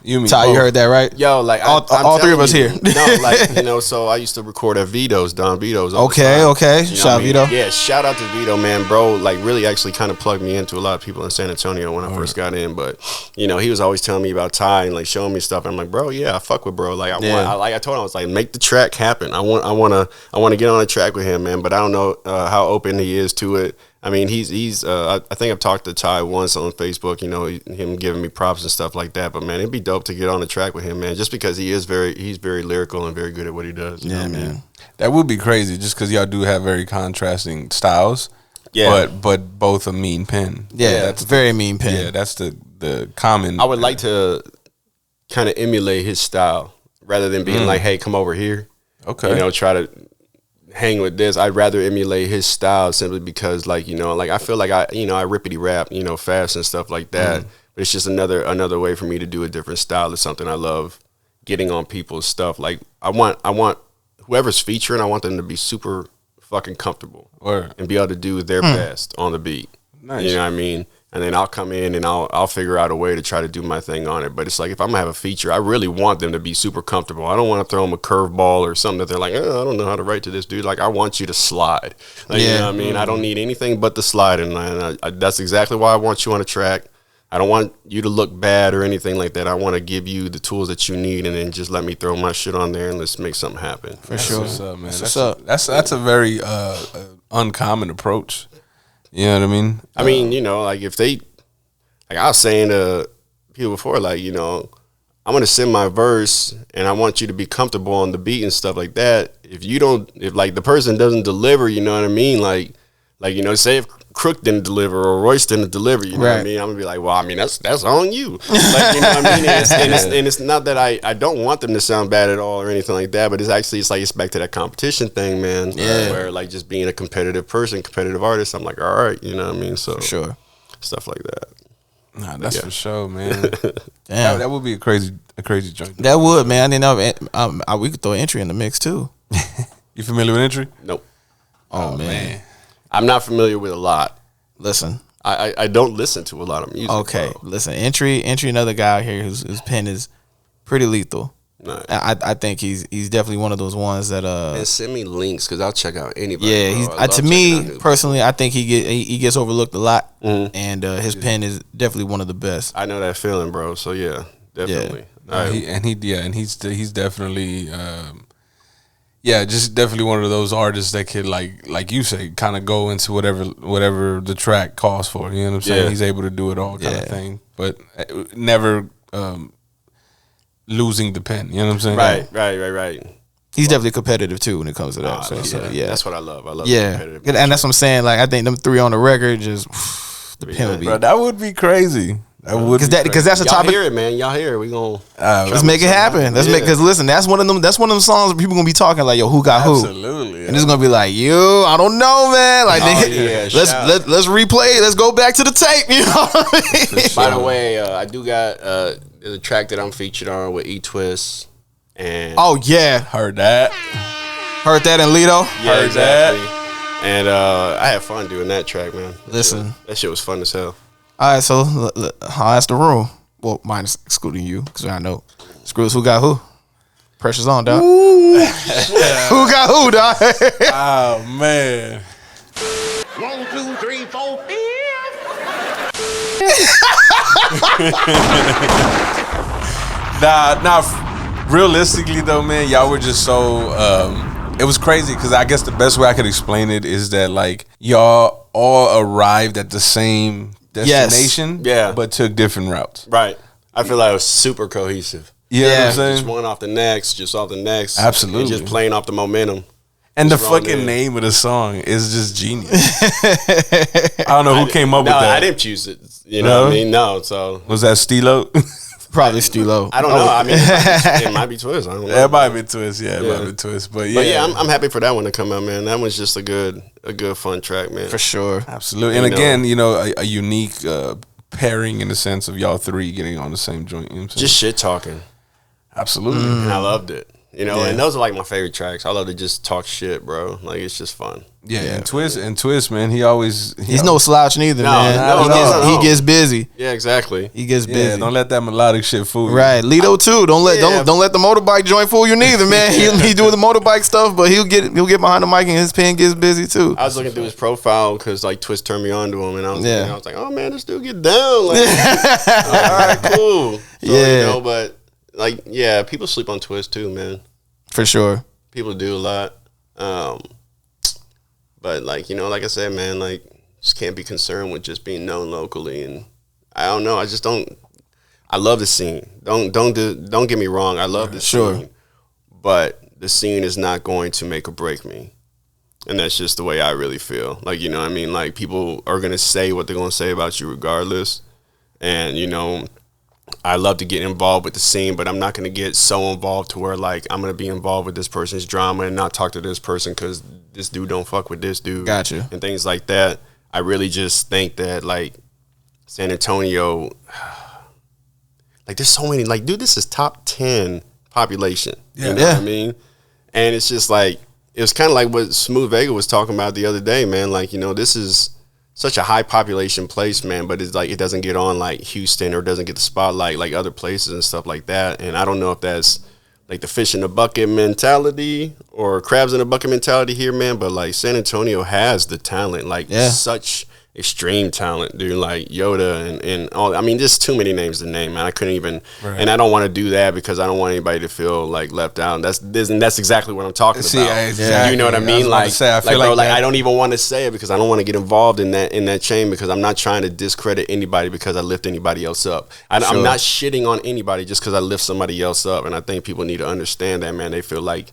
Speaker 3: You mean
Speaker 2: Ty, you heard that, right?
Speaker 6: yo, like,
Speaker 2: all three of us here.
Speaker 6: No, like, so I used to record at Vito's, Don Vito's. all the
Speaker 2: Okay,
Speaker 6: time.
Speaker 2: okay.
Speaker 6: You know
Speaker 2: Shout
Speaker 6: what
Speaker 2: out
Speaker 6: I mean?
Speaker 2: Vito.
Speaker 6: Yeah, shout out to Vito, man, bro. Like, really actually kind of plugged me into a lot of people in San Antonio when I first got in. But, he was always telling me about Ty and, like, showing me stuff. And I'm like, bro, yeah, I fuck with bro. Like, I told him, I was like, make the track happen. I want to get on a track with him, man. But I don't know how open he is to it. I mean, he's. I think I've talked to Ty once on Facebook. Him giving me props and stuff like that. But man, it'd be dope to get on the track with him, man. Just because he's very lyrical and very good at what he does. You know what I mean?
Speaker 3: that would be crazy? Just because y'all do have very contrasting styles.
Speaker 6: Yeah,
Speaker 3: but both a mean pen.
Speaker 2: Yeah, that's a very mean pen.
Speaker 3: Yeah, that's the common.
Speaker 6: I would like to kind of emulate his style rather than being like, hey, come over here.
Speaker 3: Okay,
Speaker 6: try to hang with this. I'd rather emulate his style simply because, like, I feel like I rippity rap, fast and stuff like that. But it's just another way for me to do a different style. It's something I love, getting on people's stuff. Like, I want whoever's featuring, I want them to be super fucking comfortable and be able to do their best on the beat.
Speaker 3: Nice.
Speaker 6: You know what I mean? And then I'll come in and I'll figure out a way to try to do my thing on it. But it's like, if I'm gonna have a feature, I really want them to be super comfortable. I don't want to throw them a curveball or something that they're like, I don't know how to write to this dude. Like, I want you to slide. Like, you know what I mean? I don't need anything but the slide, and that's exactly why I want you on the track. I don't want you to look bad or anything like that. I want to give you the tools that you need, and then just let me throw my shit on there and let's make something happen.
Speaker 2: For sure.
Speaker 3: What's up, man?
Speaker 2: That's what's up.
Speaker 3: That's a very uncommon approach. You know what I mean?
Speaker 6: I mean, like, if they, like I was saying to people before, like, I'm gonna send my verse and I want you to be comfortable on the beat and stuff like that. If like the person doesn't deliver, you know what I mean? Like, say if Crook didn't deliver or Royce didn't deliver, you know what I mean? I'm gonna be like, well, I mean, that's on you. Like, you know what I mean? And it's not that I don't want them to sound bad at all or anything like that, but it's back to that competition thing, man.
Speaker 2: Yeah.
Speaker 6: Where, like, just being a competitive artist, I'm like, all right, you know what I mean? So
Speaker 2: For sure.
Speaker 6: stuff like that.
Speaker 3: Nah, that's for sure, man.
Speaker 2: Damn.
Speaker 3: That would be a crazy joint.
Speaker 2: That would, man. I didn't know. We could throw Entry in the mix too.
Speaker 3: You familiar with Entry?
Speaker 6: Nope.
Speaker 2: Oh, man.
Speaker 6: I'm not familiar with a lot.
Speaker 2: Listen.
Speaker 6: I don't listen to a lot of music.
Speaker 2: Okay.
Speaker 6: Bro.
Speaker 2: Listen. Entry. Another guy out here whose pen is pretty lethal.
Speaker 6: Nice.
Speaker 2: I think he's definitely one of those ones that
Speaker 6: And send me links because I'll check out anybody.
Speaker 2: yeah,
Speaker 6: bro.
Speaker 2: he's
Speaker 6: I love
Speaker 2: to
Speaker 6: checking out
Speaker 2: me
Speaker 6: new
Speaker 2: personally, I think he gets overlooked a lot, and his pen is definitely one of the best.
Speaker 6: I know that feeling, bro. So yeah, definitely. All right.
Speaker 3: He's definitely just definitely one of those artists that could like you say, kind of go into whatever the track calls for. You know what I'm saying?
Speaker 6: Yeah.
Speaker 3: He's able to do it all kind of thing, but never losing the pen. You know what I'm saying?
Speaker 6: Right.
Speaker 2: He's definitely competitive too when it comes to that.
Speaker 6: That's what I love. I love competitive.
Speaker 2: And that's what I'm saying. Like, I think them three on the record just the pen would be.
Speaker 3: Bro, that would be crazy.
Speaker 2: Because that's the
Speaker 6: Y'all
Speaker 2: topic.
Speaker 6: hear it, man. Y'all hear it. We gonna
Speaker 2: Let's make it happen. Because listen, that's one of them songs where people gonna be talking like, yo, who got who?
Speaker 3: Absolutely.
Speaker 2: And it's gonna be like, yo, I don't know, man. Like, let's replay. Let's go back to the tape. You know what I mean?
Speaker 6: By the way, I do got there's a track that I'm featured on with E-Twist. And
Speaker 2: oh yeah,
Speaker 3: heard that
Speaker 2: in Lido.
Speaker 6: Yeah, exactly. And I had fun doing that track, man.
Speaker 2: Listen,
Speaker 6: that shit was fun as hell.
Speaker 2: All right, so I'll ask the room. Well, minus excluding you, because I know. Screws, who got who? Pressure's on, dog. Who got who, dog?
Speaker 3: Oh, man.
Speaker 10: 1, 2, 3, 4, 5.
Speaker 3: Nah, realistically, though, man, y'all were just so... it was crazy, because I guess the best way I could explain it is that, like, y'all all arrived at the same... destination, but took different routes.
Speaker 6: Right. I feel like it was super cohesive.
Speaker 3: You know what I'm saying?
Speaker 6: Just one off the next, just off the next.
Speaker 3: Absolutely.
Speaker 6: And just playing off the momentum.
Speaker 3: And the fucking name of the song is just genius. I don't know who came up with that.
Speaker 6: I didn't choose it. You know what I mean? No. So
Speaker 3: was that Stilo?
Speaker 2: Probably Stilo.
Speaker 6: I don't know. I mean, it might be Twist. I don't know.
Speaker 3: It might be Twist. Yeah, it might be Twist. But yeah,
Speaker 6: I'm happy for that one to come out, man. That one's just a good fun track, man.
Speaker 2: For sure.
Speaker 3: Absolutely. And again, a unique pairing in the sense of y'all three getting on the same joint. You know what I'm saying?
Speaker 6: Just shit talking.
Speaker 3: Absolutely.
Speaker 6: And I loved it. And those are like my favorite tracks. I love to just talk shit, bro. Like, it's just fun.
Speaker 3: Yeah. And Twist, man, he's
Speaker 2: no slouch neither, man. He gets busy.
Speaker 6: Yeah, exactly.
Speaker 2: He gets busy.
Speaker 3: Yeah, don't let that melodic shit fool you.
Speaker 2: Right. Lido too. Don't let the motorbike joint fool you neither, man. He doing the motorbike stuff, but he'll get behind the mic and his pen gets busy too.
Speaker 6: I was looking through his profile because like Twist turned me on to him, and I was like, oh man, this dude get down. Like, all right, cool. So, but like, yeah, people sleep on Twist too, man.
Speaker 2: For sure.
Speaker 6: People do a lot. But like, like I said, man, like, just can't be concerned with just being known locally. And I don't know. I just don't. I love the scene. Don't get me wrong. I love the scene. But the scene is not going to make or break me. And that's just the way I really feel. Like, you know what I mean? Like, people are going to say what they're going to say about you regardless. And, I love to get involved with the scene, but I'm not going to get so involved to where, like, I'm going to be involved with this person's drama and not talk to this person because this dude don't fuck with this dude.
Speaker 2: Gotcha.
Speaker 6: And things like that. I really just think that, like, San Antonio, like, there's so many, like, dude, this is top 10 population. You know what I mean? And it's just, like, it was kind of like what Smooth Vega was talking about the other day, man. Like, this is such a high population place, man, but it's like it doesn't get on like Houston or doesn't get the spotlight like other places and stuff like that. And I don't know if that's like the fish in the bucket mentality or crabs in the bucket mentality here, man, but like San Antonio has the talent, like such extreme talent, dude, like Yoda and all. I mean, there's too many names to name, man. I couldn't even, and I don't want to do that because I don't want anybody to feel like left out. And that's exactly what I'm talking about.
Speaker 3: Exactly.
Speaker 6: You know what I mean?
Speaker 3: I feel like
Speaker 6: I don't even want to say it because I don't want to get involved in that chain because I'm not trying to discredit anybody because I lift anybody else up. I'm not shitting on anybody just because I lift somebody else up. And I think people need to understand that, man. They feel like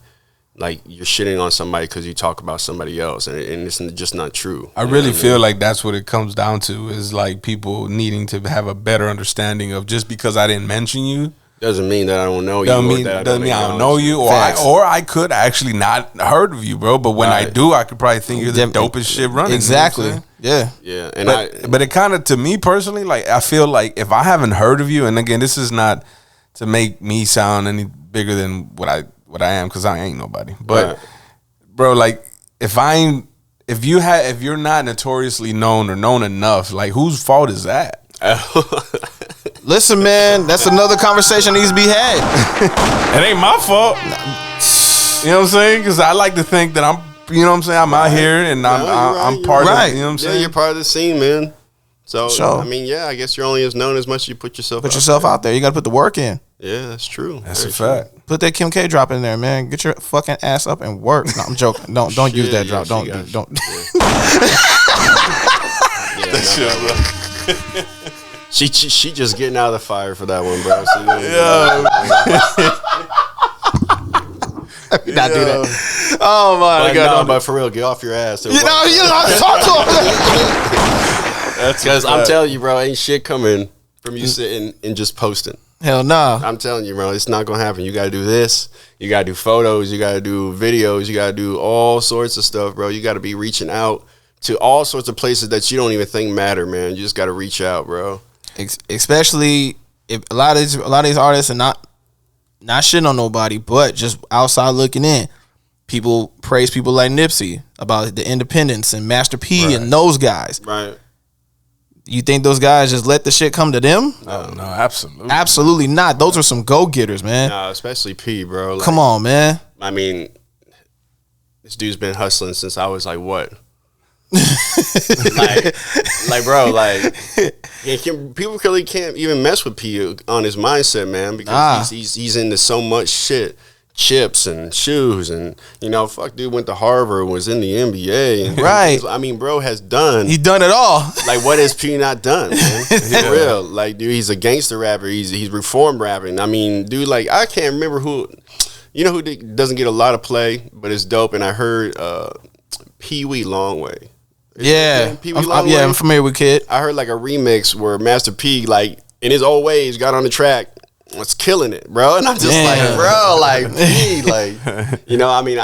Speaker 6: you're shitting on somebody because you talk about somebody else, and it's just not true.
Speaker 3: I really feel like that's what it comes down to is like people needing to have a better understanding of just because I didn't mention you
Speaker 6: doesn't mean that I don't know you.
Speaker 3: Doesn't mean I don't know you, or I could actually not heard of you, bro. But when I do, I could probably think you're the dopest shit running.
Speaker 2: Exactly.
Speaker 6: Yeah. And
Speaker 3: but it kind of, to me personally, like I feel like if I haven't heard of you, and again, this is not to make me sound any bigger than what I am because I ain't nobody. But bro, like if you're not notoriously known or known enough, like whose fault is that?
Speaker 2: Listen, man, that's another conversation that needs to be had.
Speaker 3: It ain't my fault. You know what I'm saying? Because I like to think that I'm, you know what I'm saying, I'm out here and I'm part of it. You know what I'm saying?
Speaker 6: You're part of the scene, man. So I mean, I guess you're only as known as much as you put yourself
Speaker 2: out there. You got to put the work in.
Speaker 6: Yeah, that's true.
Speaker 3: That's a fact.
Speaker 2: Put that Kim K drop in there, man. Get your fucking ass up and work. No, I'm joking. Don't use that drop. Don't. She
Speaker 6: just getting out of the fire for that one, bro. So
Speaker 2: not do that. Oh my god!
Speaker 6: But for real, get off your ass.
Speaker 2: Talk to him.
Speaker 6: Because I'm telling you, bro, ain't shit coming from you sitting and just posting.
Speaker 2: Hell no.
Speaker 6: I'm telling you, bro, it's not gonna happen. You gotta do this. You gotta do photos. You gotta do videos. You gotta do all sorts of stuff, bro. You gotta be reaching out to all sorts of places that you don't even think matter, man. You just gotta reach out, bro.
Speaker 2: Especially if a lot of these artists are not shitting on nobody, but just outside looking in. People praise people like Nipsey about the independence and Master P and those guys.
Speaker 6: Right.
Speaker 2: You think those guys just let the shit come to them?
Speaker 3: No, absolutely.
Speaker 2: Absolutely not. Those are some go-getters, man.
Speaker 6: Nah, especially P, bro. Like,
Speaker 2: come on, man.
Speaker 6: I mean, this dude's been hustling since I was like, what? bro, people really can't even mess with P on his mindset, man, because he's into so much shit. Chips and shoes and fuck dude went to Harvard, was in the NBA and
Speaker 2: right.
Speaker 6: I mean, bro has done
Speaker 2: it all.
Speaker 6: Like, what has P not done, man? For real. Like, dude, he's a gangster rapper. He's reformed rapping. I mean, dude, like, I can't remember who doesn't get a lot of play, but it's dope. And I heard Pee Wee Longway.
Speaker 2: I'm familiar with Kid.
Speaker 6: I heard like a remix where Master P, like in his old ways, got on the track. Was killing it, bro, and I'm just like, bro, like, I mean,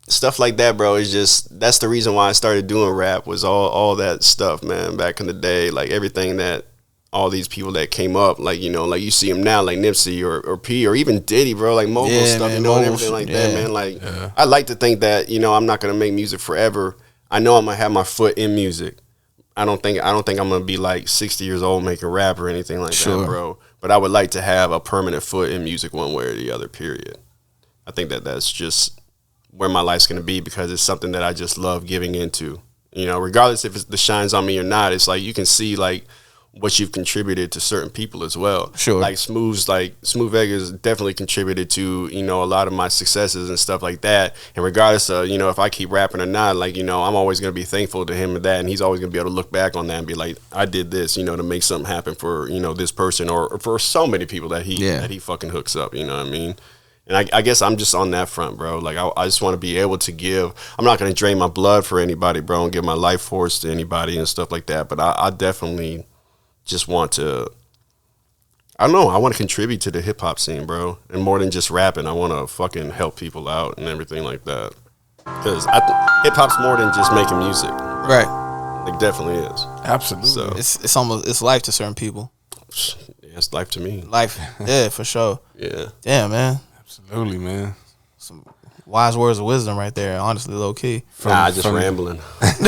Speaker 6: stuff like that, bro, is just, that's the reason why I started doing rap, was all that stuff, man, back in the day, like everything that all these people that came up, like, like you see them now, like Nipsey or P or even Diddy, bro, like mogul stuff, and everything like that, man, like, I like to think that, I'm not gonna make music forever. I know I'm gonna have my foot in music. I don't think I'm gonna be like 60 years old making rap or anything like that, bro. But I would like to have a permanent foot in music one way or the other, period. I think that's just where my life's going to be, because it's something that I just love giving into. Regardless if the shine's on me or not, it's like you can see like what you've contributed to certain people as well.
Speaker 2: Sure.
Speaker 6: Like Smooth Vegas definitely contributed to, a lot of my successes and stuff like that. And regardless of, if I keep rapping or not, like, I'm always going to be thankful to him and that. And he's always going to be able to look back on that and be like, I did this, to make something happen for, this person or for so many people that he fucking hooks up, you know what I mean? And I guess I'm just on that front, bro. Like, I just want to be able to give. I'm not going to drain my blood for anybody, bro, and give my life force to anybody and stuff like that. But I definitely just want to, I don't know, I want to contribute to the hip hop scene, bro. And more than just rapping, I want to fucking help people out and everything like that. Because hip hop's more than just making music.
Speaker 2: Right.
Speaker 6: It definitely is.
Speaker 3: Absolutely.
Speaker 6: So
Speaker 2: it's almost, it's life to certain people.
Speaker 6: Yeah, it's life to me.
Speaker 2: Life. Yeah, for sure.
Speaker 6: Yeah.
Speaker 2: Damn, man.
Speaker 3: Absolutely, man.
Speaker 2: Some wise words of wisdom right there, honestly, low key.
Speaker 6: Just rambling.
Speaker 3: Those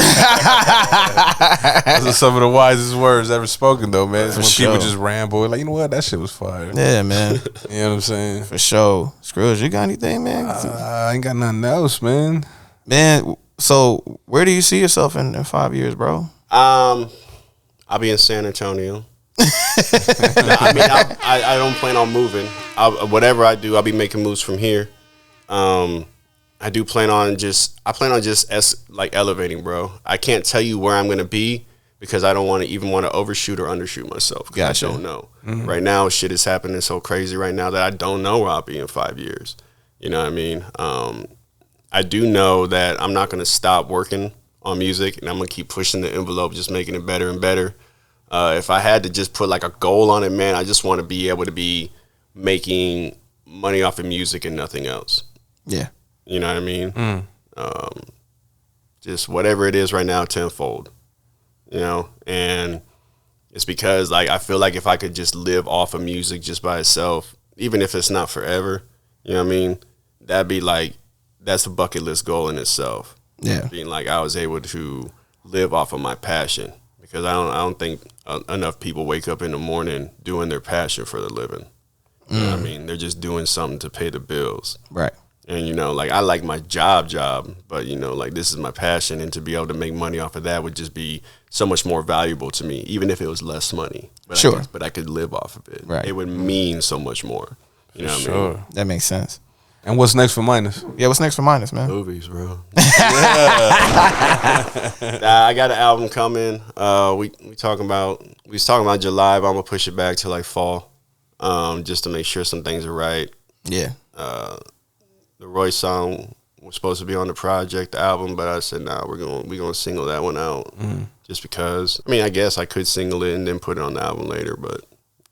Speaker 3: are some of the wisest words ever spoken, though, man.
Speaker 2: For
Speaker 3: when
Speaker 2: sure.
Speaker 3: people just ramble, like, you know what, that shit was fire.
Speaker 2: Yeah, man.
Speaker 3: You know what I'm saying?
Speaker 2: For sure. Scrooge, you got anything, man?
Speaker 3: I ain't got nothing else, man.
Speaker 2: Man, so where do you see yourself in 5 years, bro?
Speaker 6: I'll be in San Antonio. I mean, I don't plan on moving. Whatever I do, I'll be making moves from here. I plan on just elevating, bro. I can't tell you where I'm gonna be because I don't want to overshoot or undershoot myself.
Speaker 2: Gotcha.
Speaker 6: I don't know. Mm-hmm. Right now, shit is happening so crazy right now that I don't know where I'll be in 5 years. You know what I mean? I do know that I'm not gonna stop working on music, and I'm gonna keep pushing the envelope, just making it better and better. If I had to just put like a goal on it, man, I just want to be able to be making money off of music and nothing else.
Speaker 2: Yeah.
Speaker 6: You know what I mean? Just whatever it is right now, tenfold. And it's because like I feel like if I could just live off of music just by itself, even if it's not forever, you know what I mean? That'd be like, that's a bucket list goal in itself.
Speaker 2: Yeah.
Speaker 6: Being like I was able to live off of my passion. Because I don't think enough people wake up in the morning doing their passion for the living. You know what I mean? They're just doing something to pay the bills.
Speaker 2: Right.
Speaker 6: And, like, I like my job, but, like, this is my passion. And to be able to make money off of that would just be so much more valuable to me, even if it was less money. But
Speaker 2: sure.
Speaker 6: But I could live off of it.
Speaker 2: Right.
Speaker 6: It would mean so much more. You know what I mean?
Speaker 2: That makes sense.
Speaker 3: And what's next for Minus?
Speaker 2: Yeah, what's next for Minus, man?
Speaker 6: Movies, bro. I got an album coming. We was talking about July, but I'm gonna push it back to like fall, just to make sure some things are right.
Speaker 2: Yeah.
Speaker 6: The Royce song was supposed to be on the project, the album, but I said, nah, we're gonna single that one out. just because. I mean, I guess I could single it and then put it on the album later, but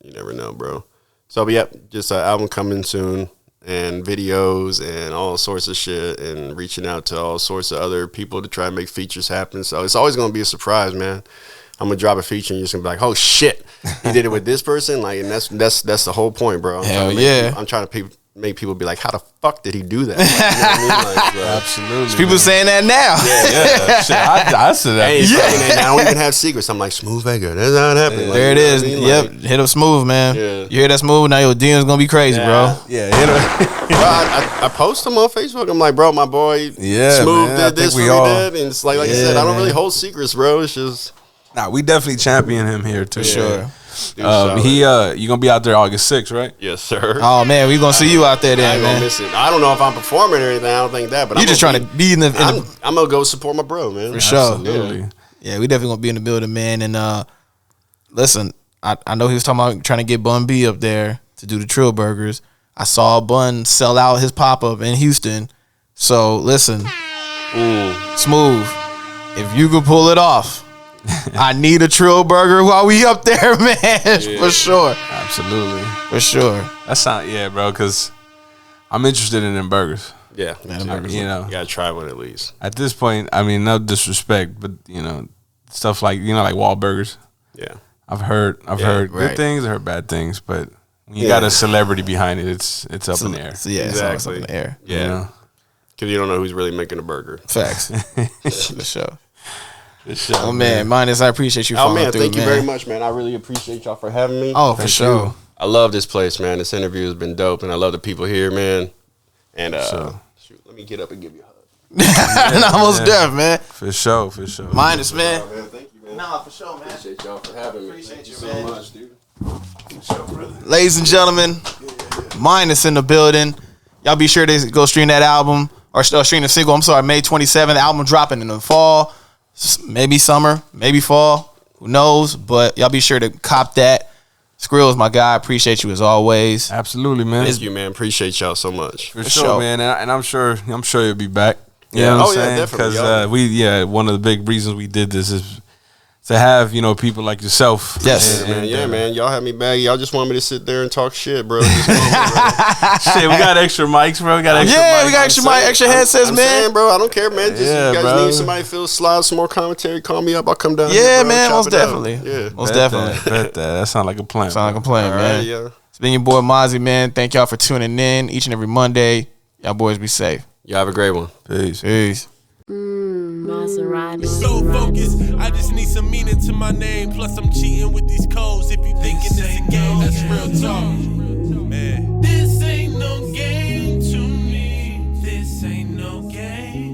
Speaker 6: you never know, bro. So, but yep, just an album coming soon, and videos and all sorts of shit, and reaching out to all sorts of other people to try and make features happen. So it's always gonna be a surprise, man. I'm gonna drop a feature and you're just gonna be like, "Oh shit, he did it with this person!" Like, and that's the whole point, bro. I'm trying to make people be like, "How the fuck did he do that?" Like, you know what I mean? Like,
Speaker 3: absolutely.
Speaker 2: People saying that now.
Speaker 3: Yeah. Shit, I said that.
Speaker 6: Hey, I don't even have secrets. I'm like, Smooth Vega. That's not happening. Like,
Speaker 2: there it is.
Speaker 6: I mean?
Speaker 2: Yep,
Speaker 6: Like,
Speaker 2: hit up Smooth, man.
Speaker 6: Yeah.
Speaker 2: You hear that Smooth? Now your DM's gonna be crazy, bro.
Speaker 3: Yeah, hit him.
Speaker 6: Bro, I post them on Facebook. I'm like, bro, my boy Smooth
Speaker 3: man,
Speaker 6: did this for me,
Speaker 3: all.
Speaker 6: did, and it's like I said, I don't really hold secrets, bro. It's just.
Speaker 3: Nah, we definitely champion him here too.
Speaker 2: For sure.
Speaker 3: You gonna be out there August 6th, right?
Speaker 6: Yes, sir.
Speaker 2: Oh man, we gonna see you out there
Speaker 6: I
Speaker 2: then,
Speaker 6: ain't gonna
Speaker 2: man.
Speaker 6: miss it. I don't know if I'm performing or anything. I don't think that, but
Speaker 2: You just trying to be in the.
Speaker 6: I'm gonna go support my bro, man.
Speaker 2: For sure.
Speaker 3: Absolutely.
Speaker 2: Yeah, we definitely gonna be in the building, man. And listen, I know he was talking about trying to get Bun B up there to do the Trill Burgers. I saw Bun sell out his pop up in Houston. So listen, Smooth, if you could pull it off, I need a Trill Burger while we up there, man. For sure.
Speaker 3: Absolutely.
Speaker 2: For sure.
Speaker 3: That sound bro, because I'm interested in them burgers.
Speaker 6: Yeah,
Speaker 3: You know,
Speaker 6: you gotta try one at least.
Speaker 3: at this point, I mean, no disrespect, but you know, stuff like like Wahlburgers.
Speaker 6: Yeah,
Speaker 3: I've heard good
Speaker 2: right.
Speaker 3: things, I heard bad things, but when you got a celebrity behind it, it's up in the air.
Speaker 2: So, yeah, it's always up in the air.
Speaker 6: Yeah,
Speaker 3: You know?
Speaker 6: because you don't know who's really making a burger.
Speaker 2: Facts. For sure.
Speaker 3: Sure,
Speaker 2: Oh man, Minus, I appreciate you.
Speaker 6: Oh man,
Speaker 2: through,
Speaker 6: thank you very much, man. I really appreciate y'all for having me.
Speaker 2: Oh, for sure.
Speaker 3: you.
Speaker 6: I love this place, man. This interview has been dope, and I love the people here, man. And shoot, let me get up and give you a hug.
Speaker 2: Almost deaf, man.
Speaker 3: For sure.
Speaker 2: Minus, man.
Speaker 6: Thank you, man.
Speaker 2: Nah, for sure, man.
Speaker 6: Appreciate y'all for having me.
Speaker 2: Appreciate you,
Speaker 6: so
Speaker 2: man.
Speaker 6: much, dude.
Speaker 2: Ladies and gentlemen, Minus in the building. Y'all be sure to go stream that album or stream the single. I'm sorry, May 27th. Album dropping in the fall, maybe summer, maybe fall. Who knows? But y'all be sure to cop that. Skrill is my guy. Appreciate you as always.
Speaker 3: Absolutely, man.
Speaker 6: Thank you, man. Appreciate y'all so much.
Speaker 3: For
Speaker 2: sure.
Speaker 3: sure, man. And I'm sure you'll be back. You
Speaker 6: Yeah.
Speaker 3: know what
Speaker 6: Oh,
Speaker 3: I'm
Speaker 6: yeah,
Speaker 3: saying?
Speaker 6: definitely,
Speaker 3: Because one of the big reasons we did this is to have people like yourself.
Speaker 2: Yes.
Speaker 6: Man. Y'all had me back. Y'all just want me to sit there and talk shit, bro. Just want me, bro.
Speaker 3: Shit, we got extra mics, bro. We got extra mics.
Speaker 2: We got extra mic, extra headsets,
Speaker 6: I'm
Speaker 2: man.
Speaker 6: saying, bro, I don't care, man. Just
Speaker 3: Yeah,
Speaker 6: you guys
Speaker 3: bro.
Speaker 6: need somebody to feel slide some more commentary. Call me up. I'll come down.
Speaker 2: Yeah,
Speaker 6: here, bro,
Speaker 2: man.
Speaker 6: chop
Speaker 2: Most
Speaker 6: it out.
Speaker 2: definitely.
Speaker 6: Yeah.
Speaker 2: Most definitely.
Speaker 3: Bet that. That sounds like a plan.
Speaker 2: Sound like a plan,
Speaker 6: All
Speaker 2: man.
Speaker 6: right, yeah.
Speaker 2: It's been your boy Mazi, man. Thank y'all for tuning in each and every Monday. Y'all boys be safe.
Speaker 6: Y'all have a great one.
Speaker 3: Peace.
Speaker 2: Peace.
Speaker 4: Maserati.
Speaker 11: So focused, I just need some meaning to my name. Plus, I'm cheating with these codes. If you thinking it's a game, that's real talk. Man, this ain't no game to me. This ain't no game.